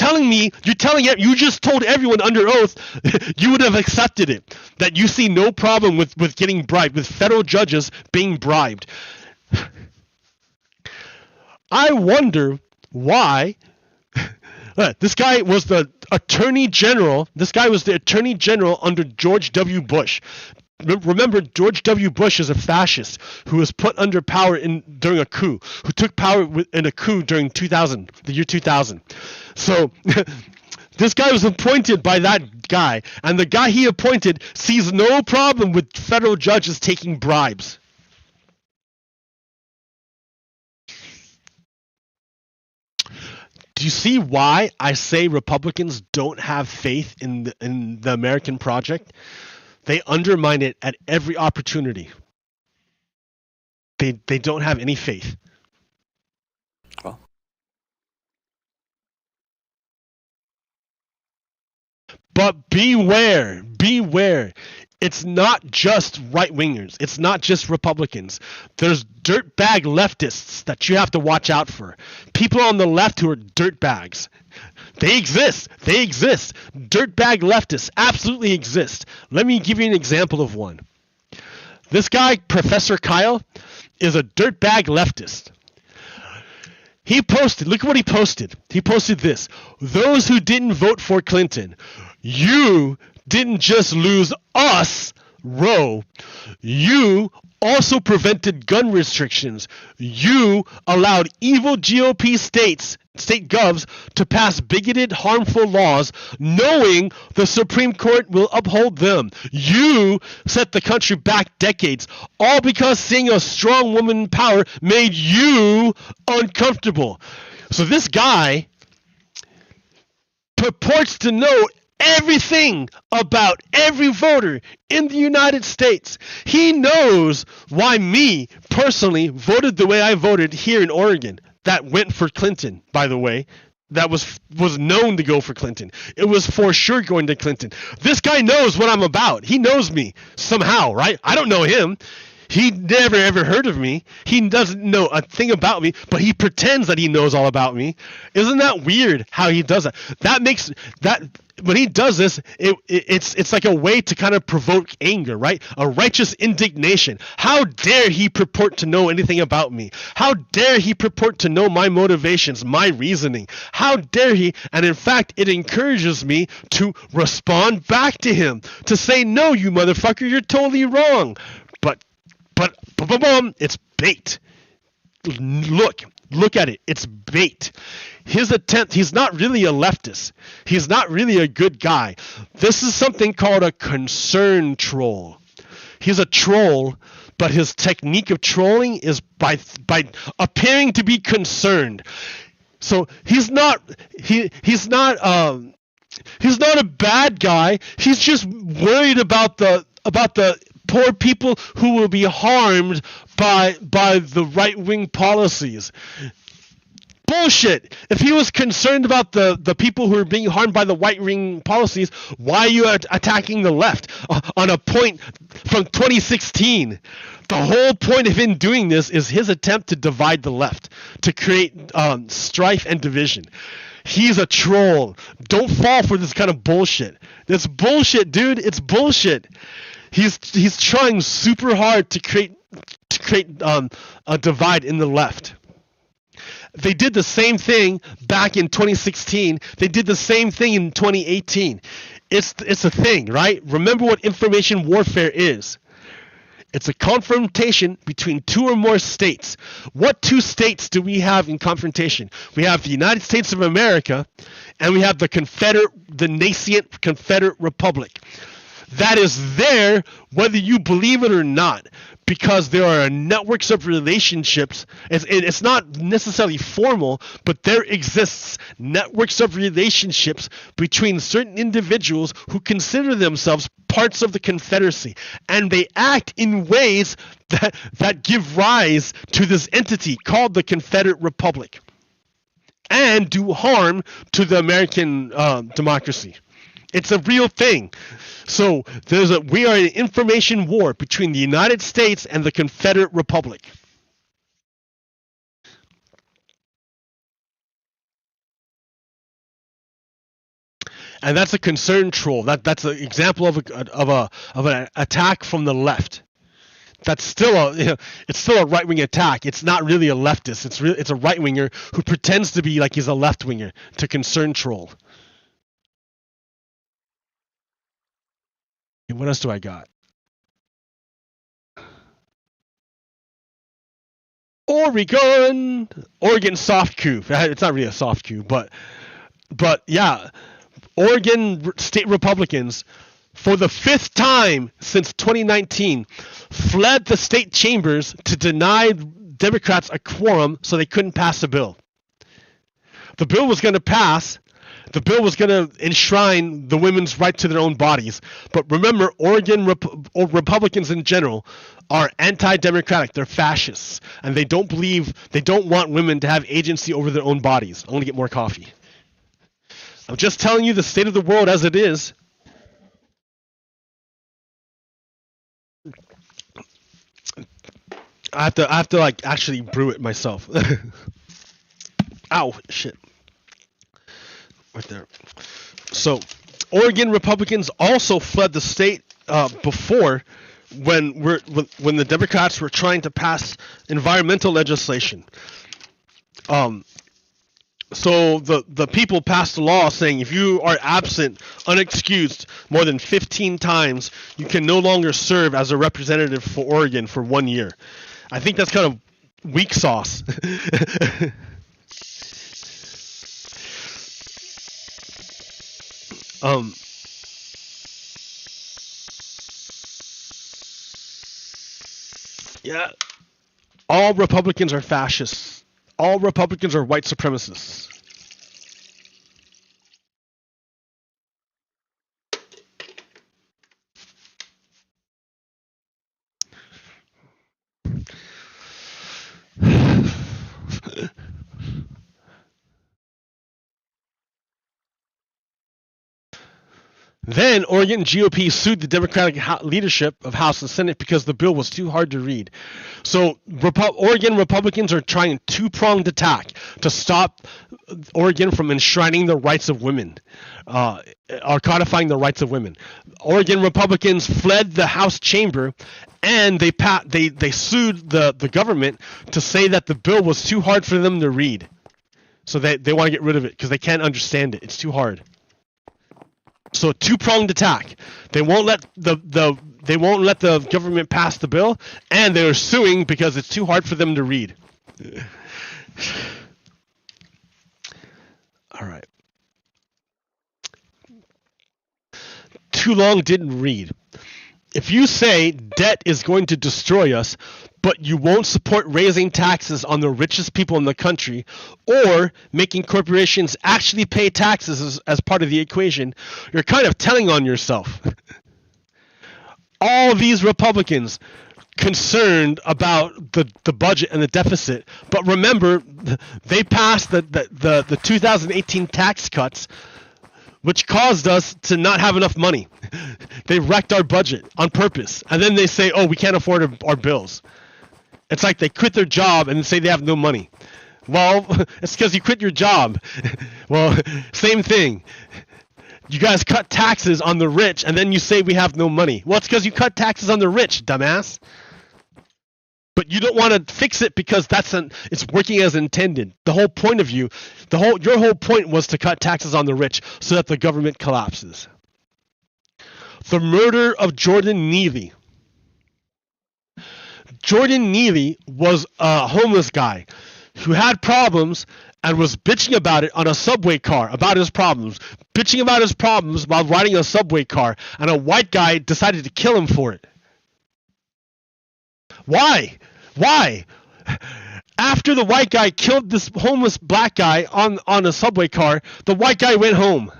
A: just told everyone under oath you would have accepted it. That you see no problem with getting bribed, with federal judges being bribed. I wonder why this guy was the attorney general. This guy was the attorney general under George W. Bush. Remember, George W. Bush is a fascist who was put under power during a coup, who took power in a coup during the year 2000. So this guy was appointed by that guy, and the guy he appointed sees no problem with federal judges taking bribes. Do you see why I say Republicans don't have faith in the American project? They undermine it at every opportunity. They don't have any faith.
E: Well.
A: But beware. It's not just right-wingers. It's not just Republicans. There's dirtbag leftists that you have to watch out for. People on the left who are dirtbags. They exist. Dirtbag leftists absolutely exist. Let me give you an example of one. This guy, Professor Kyle, is a dirtbag leftist. He posted, look what he posted. He posted this. Those who didn't vote for Clinton, you didn't just lose us, Roe. You also prevented gun restrictions. You allowed evil GOP state govs to pass bigoted, harmful laws, knowing the Supreme Court will uphold them. You set the country back decades, all because seeing a strong woman in power made you uncomfortable. So this guy purports to know everything about every voter in the United States. He knows why me personally voted the way I voted here in Oregon. That went for Clinton, by the way. that was known to go for Clinton. It was for sure going to Clinton. This guy knows what I'm about. He knows me somehow, right? I don't know him. He never ever heard of me. He doesn't know a thing about me, but he pretends that he knows all about me. Isn't that weird how he does that? That makes that when he does this, it's like a way to kind of provoke anger, right? A righteous indignation. How dare he purport to know anything about me? How dare he purport to know my motivations, my reasoning? How dare he? And in fact, it encourages me to respond back to him, to say, no, you motherfucker, you're totally wrong. But it's bait. Look at it. It's bait. His attempt, he's not really a leftist. He's not really a good guy. This is something called a concern troll. He's a troll, but his technique of trolling is by appearing to be concerned. So he's not a bad guy. He's just worried about the poor people who will be harmed by the right-wing policies. Bullshit. If he was concerned about the people who are being harmed by the right-wing policies, why are you attacking the left on a point from 2016? The whole point of him doing this is his attempt to divide the left, to create strife and division. He's a troll. Don't fall for this kind of bullshit. It's bullshit, dude. It's bullshit. He's trying super hard to create a divide in the left. They did the same thing back in 2016. They did the same thing in 2018. It's a thing, right? Remember what information warfare is. It's a confrontation between two or more states. What two states do we have in confrontation? We have the United States of America, and we have the nascent Confederate Republic. That is there whether you believe it or not, because there are networks of relationships. It's not necessarily formal, but there exists networks of relationships between certain individuals who consider themselves parts of the Confederacy, and they act in ways that give rise to this entity called the Confederate Republic and do harm to the American democracy. It's a real thing. So we are in an information war between the United States and the Confederate Republic. And that's a concern troll. That's an example of an attack from the left. That's still it's still a right wing attack. It's not really a leftist. It's a right winger who pretends to be like he's a left winger to concern troll. What else do I got? Oregon soft coup. It's not really a soft coup, but yeah, Oregon state Republicans, for the 5th time since 2019, fled the state chambers to deny Democrats a quorum so they couldn't pass a bill. The bill was going to pass. The bill was going to enshrine the women's right to their own bodies. But remember, Oregon Republicans in general are anti-democratic. They're fascists. And they don't want women to have agency over their own bodies. I want to get more coffee. I'm just telling you the state of the world as it is. I have to like actually brew it myself. Ow, shit. Right there. So, Oregon Republicans also fled the state before, when the Democrats were trying to pass environmental legislation. So the people passed a law saying if you are absent, unexcused, more than 15 times, you can no longer serve as a representative for Oregon for 1 year. I think that's kind of weak sauce. Yeah, all Republicans are fascists. All Republicans are white supremacists. Then Oregon GOP sued the Democratic leadership of House and Senate because the bill was too hard to read. So Oregon Republicans are trying a two-pronged attack to stop Oregon from enshrining the rights of women, or codifying the rights of women. Oregon Republicans fled the House chamber, and they sued the government to say that the bill was too hard for them to read. So they want to get rid of it because they can't understand it. It's too hard. So two-pronged attack. They won't let the government pass the bill, and they're suing because it's too hard for them to read. All right. Too long didn't read. If you say debt is going to destroy us, but you won't support raising taxes on the richest people in the country or making corporations actually pay taxes as part of the equation, you're kind of telling on yourself. All these Republicans concerned about the budget and the deficit, but remember, they passed the 2018 tax cuts, which caused us to not have enough money. They wrecked our budget on purpose. And then they say, oh, we can't afford our bills. It's like they quit their job and say they have no money. Well, it's because you quit your job. Well, same thing. You guys cut taxes on the rich and then you say we have no money. Well, it's because you cut taxes on the rich, dumbass. But you don't want to fix it because it's working as intended. The whole point of your whole point was to cut taxes on the rich so that the government collapses. The murder of Jordan Neely. Jordan Neely was a homeless guy who had problems and was bitching about it on a subway car, about his problems. Bitching about his problems while riding a subway car, and a white guy decided to kill him for it. Why? Why? After the white guy killed this homeless black guy on a subway car, the white guy went home.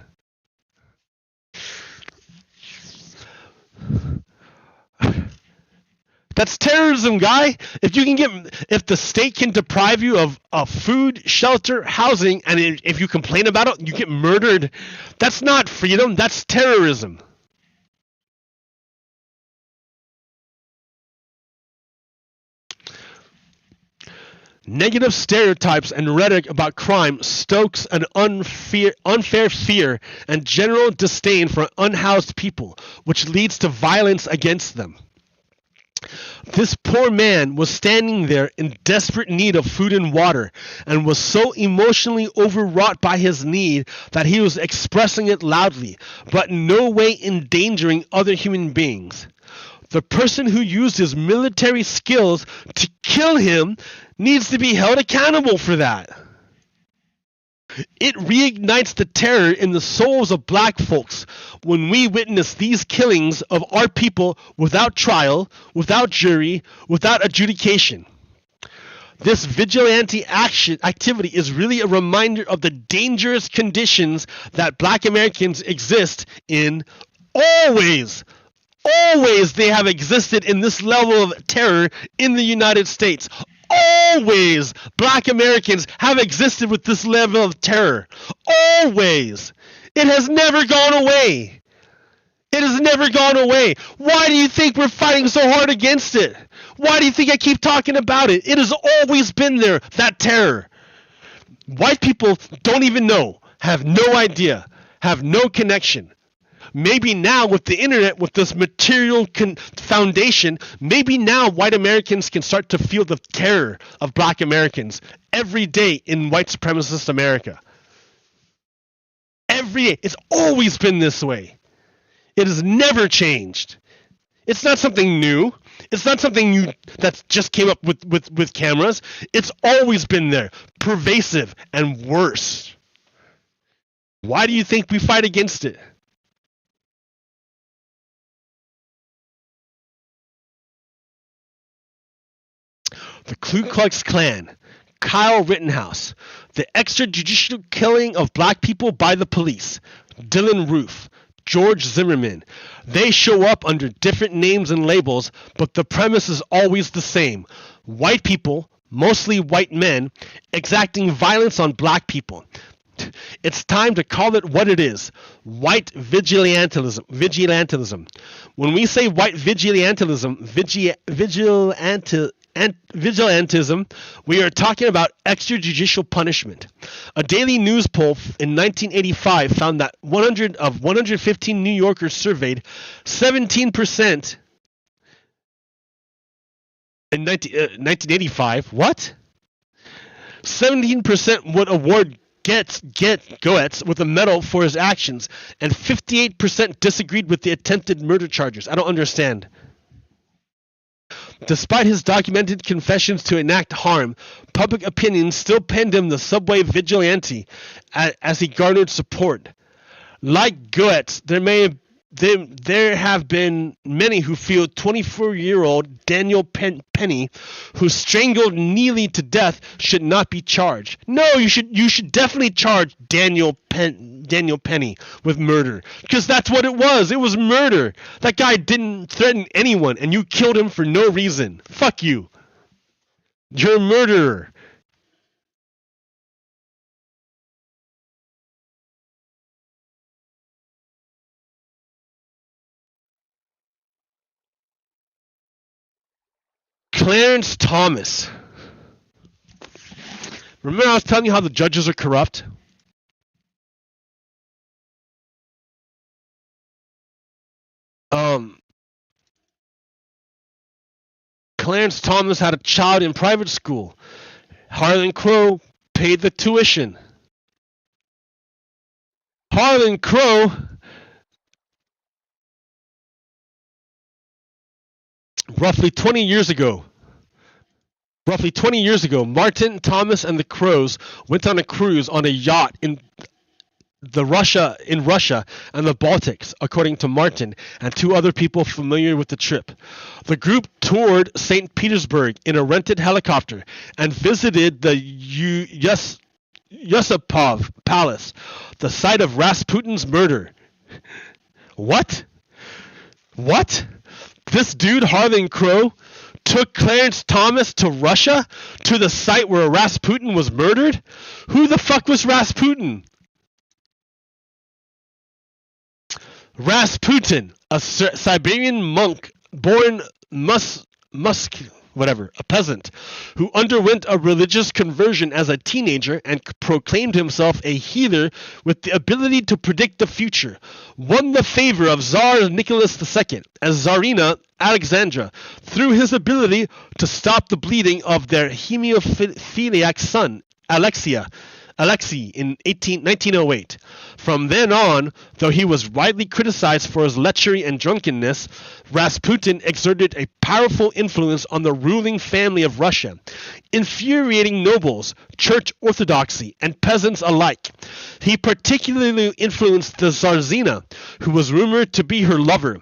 A: That's terrorism, guy. If the state can deprive you of food, shelter, housing, and if you complain about it, you get murdered, that's not freedom, that's terrorism. Negative stereotypes and rhetoric about crime stokes an unfair fear and general disdain for unhoused people, which leads to violence against them. This poor man was standing there in desperate need of food and water, and was so emotionally overwrought by his need that he was expressing it loudly, but in no way endangering other human beings. The person who used his military skills to kill him needs to be held accountable for that. It reignites the terror in the souls of black folks when we witness these killings of our people without trial, without jury, without adjudication. This vigilante activity is really a reminder of the dangerous conditions that black Americans exist in. Always they have existed in this level of terror in the United States. Always black Americans have existed with this level of terror. Always. It has never gone away. It has never gone away. Why do you think we're fighting so hard against it? Why do you think I keep talking about it? It has always been there, that terror. White people don't even know, have no idea, have no connection. Maybe now with the internet, with this material foundation, maybe now white Americans can start to feel the terror of black Americans every day in white supremacist America. Every day. It's always been this way. It has never changed. It's not something new. It's not something that just came up with cameras. It's always been there, pervasive and worse. Why do you think we fight against it? The Ku Klux Klan, Kyle Rittenhouse, the extrajudicial killing of black people by the police, Dylan Roof, George Zimmerman. They show up under different names and labels, but the premise is always the same. White people, mostly white men, exacting violence on black people. It's time to call it what it is. White vigilantism. When we say white vigilantism, vigilantism, we are talking about extrajudicial punishment. A Daily News poll in 1985 found that 115 New Yorkers surveyed, 17% in 1985. What? 17% would award Goetz with a medal for his actions, and 58% disagreed with the attempted murder charges. I don't understand. Despite his documented confessions to enact harm, public opinion still penned him the subway vigilante as he garnered support. Like Goetz, there have been many who feel 24-year-old Daniel Penny, who strangled Neely to death, should not be charged. No, you should definitely charge Daniel Penny with murder, because that's what it was. It was murder. That guy didn't threaten anyone, and you killed him for no reason. Fuck you. You're a murderer. Clarence Thomas. Remember I was telling you how the judges are corrupt? Clarence Thomas had a child in private school. Harlan Crow paid the tuition. Harlan Crow roughly 20 years ago, Martin, Thomas, and the Crows went on a cruise on a yacht in Russia and the Baltics, according to Martin and two other people familiar with the trip. The group toured St. Petersburg in a rented helicopter and visited the Yusupov Palace, the site of Rasputin's murder. What? This dude, Harlan Crow, took Clarence Thomas to Russia, to the site where Rasputin was murdered? Who the fuck was Rasputin? Rasputin, a Siberian monk born a peasant, who underwent a religious conversion as a teenager and proclaimed himself a healer with the ability to predict the future, won the favor of Tsar Nicholas II as Tsarina Alexandra through his ability to stop the bleeding of their hemophiliac son, Alexei in 1908. From then on, though he was widely criticized for his lechery and drunkenness, Rasputin exerted a powerful influence on the ruling family of Russia, infuriating nobles, church orthodoxy, and peasants alike. He particularly influenced the Tsarina, who was rumored to be her lover.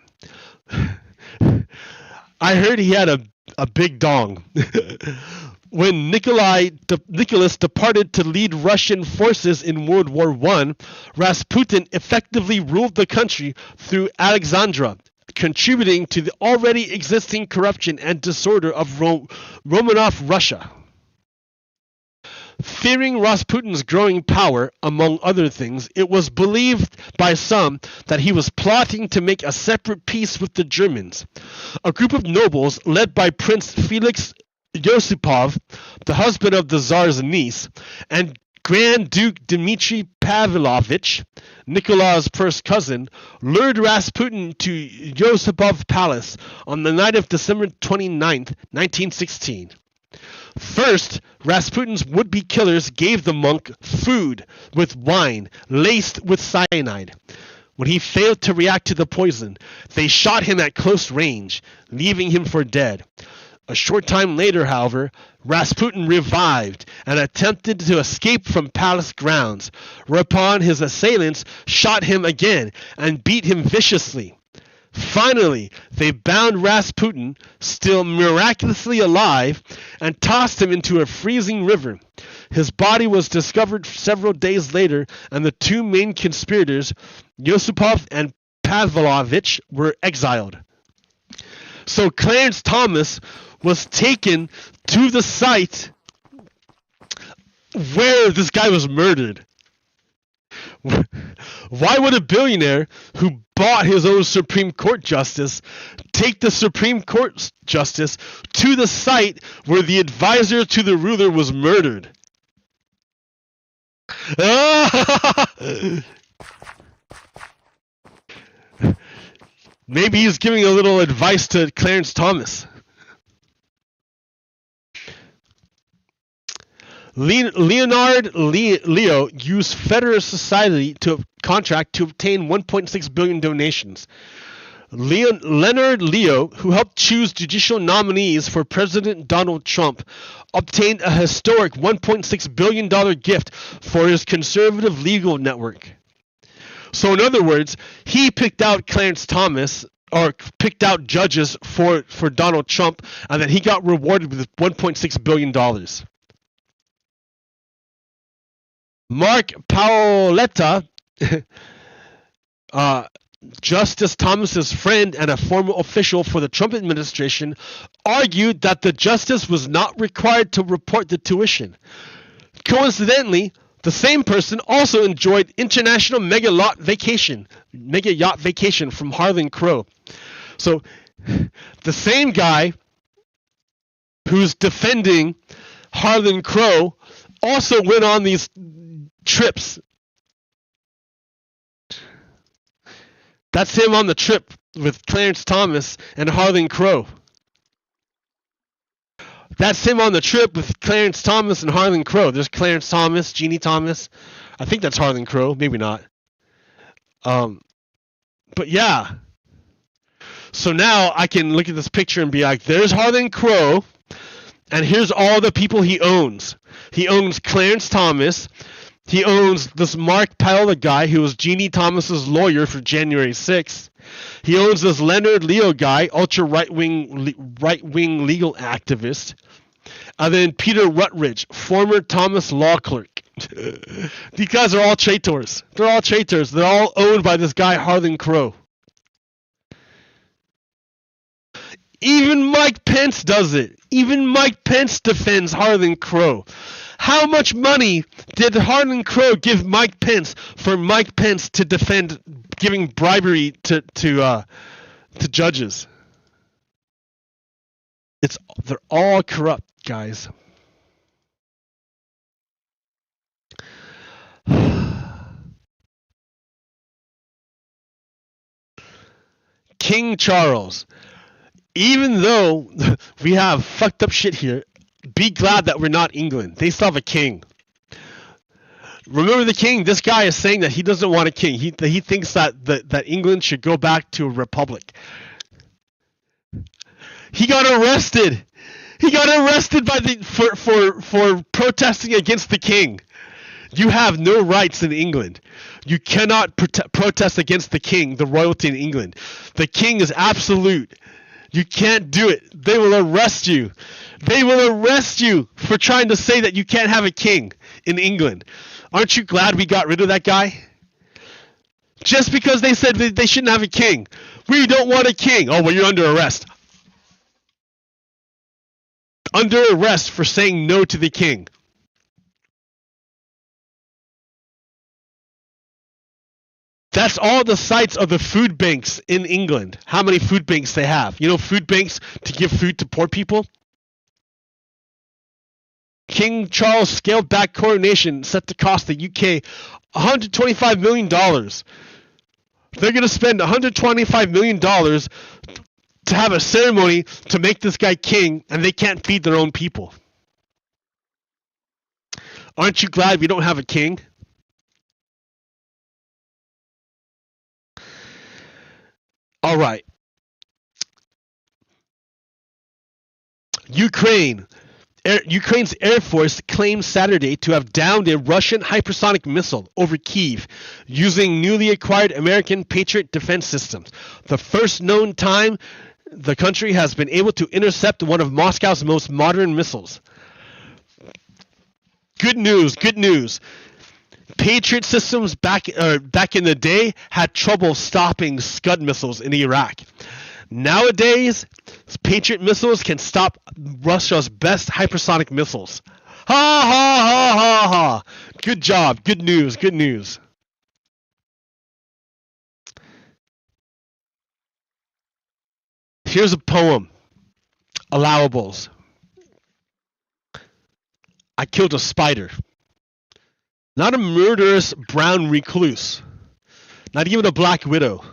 A: I heard he had a big dong. When Nicholas departed to lead Russian forces in World War I, Rasputin effectively ruled the country through Alexandra, contributing to the already existing corruption and disorder of Romanov Russia. Fearing Rasputin's growing power, among other things, it was believed by some that he was plotting to make a separate peace with the Germans. A group of nobles, led by Prince Felix Yusupov, the husband of the Tsar's niece, and Grand Duke Dmitry Pavlovich, Nikola's first cousin, lured Rasputin to Yusupov Palace on the night of December 29, 1916. First, Rasputin's would-be killers gave the monk food with wine laced with cyanide. When he failed to react to the poison, they shot him at close range, leaving him for dead. A short time later, however, Rasputin revived and attempted to escape from palace grounds, whereupon his assailants shot him again and beat him viciously. Finally, they bound Rasputin, still miraculously alive, and tossed him into a freezing river. His body was discovered several days later, and the two main conspirators, Yusupov and Pavlovich, were exiled. So Clarence Thomas was taken to the site where this guy was murdered. Why would a billionaire who bought his own Supreme Court justice take the Supreme Court justice to the site where the advisor to the ruler was murdered? Maybe he's giving a little advice to Clarence Thomas. Leonard Leo used Federer Society to contract to obtain 1.6 billion donations. Leonard Leo, who helped choose judicial nominees for President Donald Trump, obtained a historic $1.6 billion gift for his conservative legal network. So in other words, he picked out Clarence Thomas, or picked out judges for Donald Trump, and then he got rewarded with $1.6 billion. Mark Paoletta, Justice Thomas's friend and a former official for the Trump administration, argued that the justice was not required to report the tuition. Coincidentally, the same person also enjoyed international mega yacht vacation from Harlan Crow. So, the same guy who's defending Harlan Crow also went on these trips. That's him on the trip with Clarence Thomas and Harlan Crow. That's him on the trip with Clarence Thomas and Harlan Crow. There's Clarence Thomas, Jeannie Thomas. I think that's Harlan Crow. Maybe not. But yeah. So now I can look at this picture and be like, there's Harlan Crow, and here's all the people he owns. He owns Clarence Thomas. He owns this Mark Paola guy who was Jeannie Thomas's lawyer for January 6th. He owns this Leonard Leo guy, ultra right-wing legal activist. And then Peter Rutledge, former Thomas law clerk. These guys are all traitors. They're all traitors. They're all owned by this guy, Harlan Crow. Even Mike Pence does it. Even Mike Pence defends Harlan Crow. How much money did Harlan Crow give Mike Pence for Mike Pence to defend giving bribery to judges? They're all corrupt, guys. King Charles. Even though we have fucked up shit here, be glad that we're not England. They still have a king. Remember the king? This guy is saying that he doesn't want a king. He thinks that England should go back to a republic. He got arrested. He got arrested for protesting against the king. You have no rights in England. You cannot protest against the king, the royalty in England. The king is absolute. You can't do it. They will arrest you. They will arrest you for trying to say that you can't have a king in England. Aren't you glad we got rid of that guy? Just because they said they shouldn't have a king. We don't want a king. Oh, well, you're under arrest. Under arrest for saying no to the king. That's all the sites of the food banks in England. How many food banks they have. You know, food banks to give food to poor people? King Charles scaled back coronation set to cost the UK $125 million. They're going to spend $125 million to have a ceremony to make this guy king, and they can't feed their own people. Aren't you glad we don't have a king? All right. Ukraine's Air Force claimed Saturday to have downed a Russian hypersonic missile over Kyiv using newly acquired American Patriot defense systems. The first known time the country has been able to intercept one of Moscow's most modern missiles. Good news, good news. Patriot systems back in the day had trouble stopping Scud missiles in Iraq. Nowadays, Patriot missiles can stop Russia's best hypersonic missiles. Ha ha ha ha ha. Good job. Good news. Good news. Here's a poem. Allowables. I killed a spider. Not a murderous brown recluse. Not even a black widow.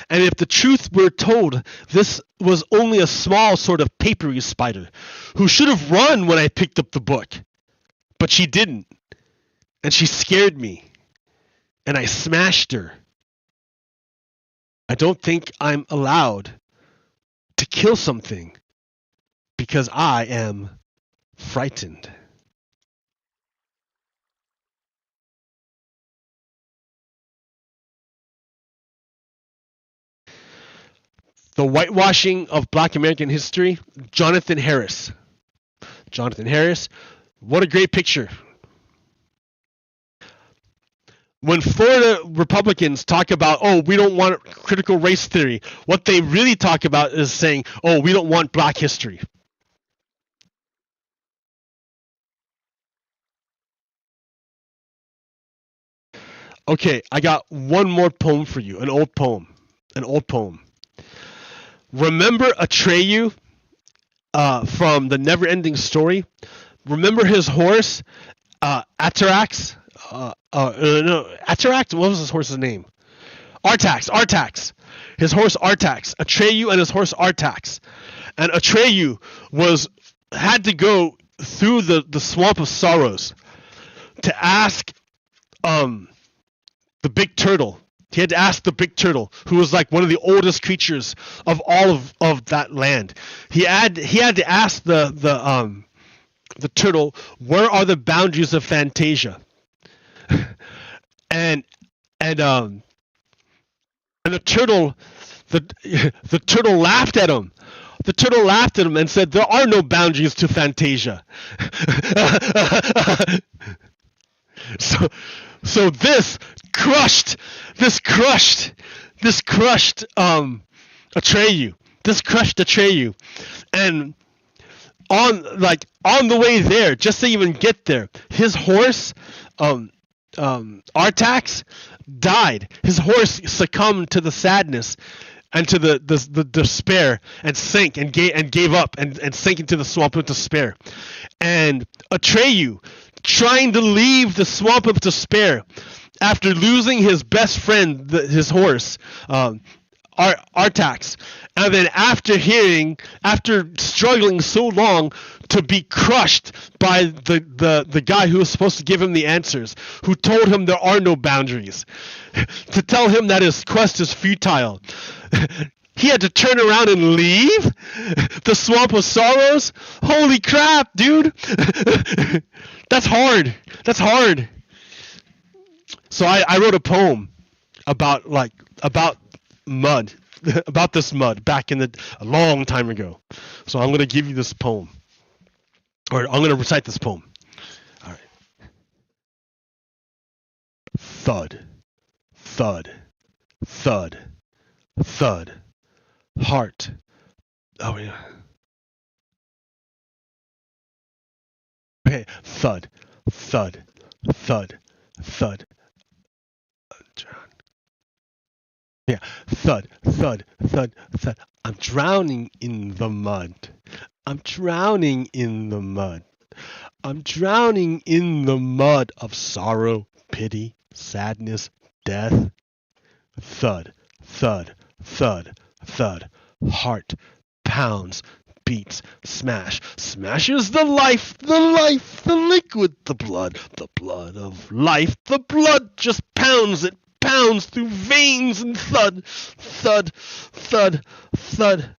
A: And if the truth were told, this was only a small sort of papery spider who should have run when I picked up the book. But she didn't. And she scared me. And I smashed her. I don't think I'm allowed to kill something because I am frightened. The whitewashing of Black American history, Jonathan Harris. Jonathan Harris, what a great picture. When Florida Republicans talk about, oh, we don't want critical race theory, what they really talk about is saying, oh, we don't want black history. Okay, I got one more poem for you, an old poem. Remember Atreyu from the Never-Ending Story? Remember his horse, Atarax? Atarax? What was his horse's name? Artax. His horse Artax. Atreyu and his horse Artax. And Atreyu had to go through the swamp of sorrows to ask the big turtle. He had to ask the big turtle, who was like one of the oldest creatures of all of that land. He had to ask the turtle, where are the boundaries of Fantasia? and the turtle laughed at him. The turtle laughed at him and said, there are no boundaries to Fantasia. So this crushed Atreyu. This crushed Atreyu. And on the way there, just to even get there, his horse, Artax, died. His horse succumbed to the sadness and to the despair and sank and gave up and sank into the swamp of despair. And Atreyu, trying to leave the swamp of despair after losing his best friend, his horse, Artax, and then after struggling so long to be crushed by the guy who was supposed to give him the answers, who told him there are no boundaries, to tell him that his quest is futile, he had to turn around and leave the swamp of sorrows. Holy crap, dude! That's hard. So I wrote a poem about mud, about this mud back a long time ago. So I'm gonna give you this poem, or I'm gonna recite this poem. All right. Thud, thud, thud, thud. Heart. Oh yeah. Okay. Thud, thud, thud, thud. Yeah. Thud, thud, thud, thud. I'm drowning in the mud. I'm drowning in the mud. I'm drowning in the mud of sorrow, pity, sadness, death. Thud, thud, thud, thud. Heart pounds, beats, smash. Smashes the life, the liquid, the blood of life. The blood just pounds, it pounds through veins and thud, thud, thud, thud.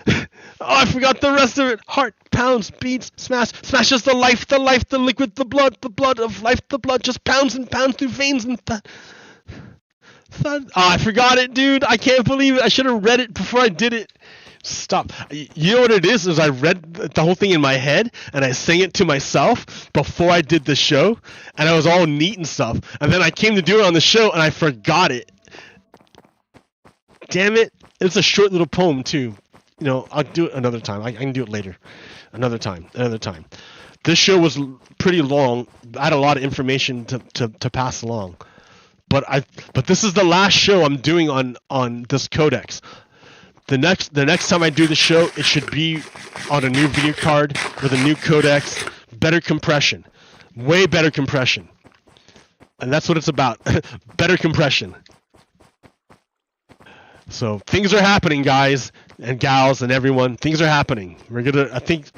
A: Oh, I forgot the rest of it. Heart pounds, beats, smashes the life, the liquid, the blood of life. The blood just pounds and pounds through veins and thud. Oh, I forgot it, dude. I can't believe it. I should have read it before I did it. Stop. You know what it is I read the whole thing in my head, and I sang it to myself before I did the show, and I was all neat and stuff. And then I came to do it on the show, and I forgot it. Damn it. It's a short little poem, too. You know, I'll do it another time. I can do it later. Another time. This show was pretty long. I had a lot of information to pass along. But this is the last show I'm doing on this codex. The next time I do the show, it should be on a new video card with a new codecs, better compression, way better compression. And that's what it's about. Better compression. So things are happening, guys and gals and everyone. Things are happening. We're gonna, I think,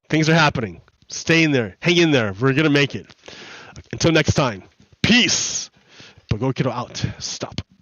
A: things are happening. Stay in there. Hang in there. We're gonna make it. Until next time. Peace. Pagokiro out. Stop.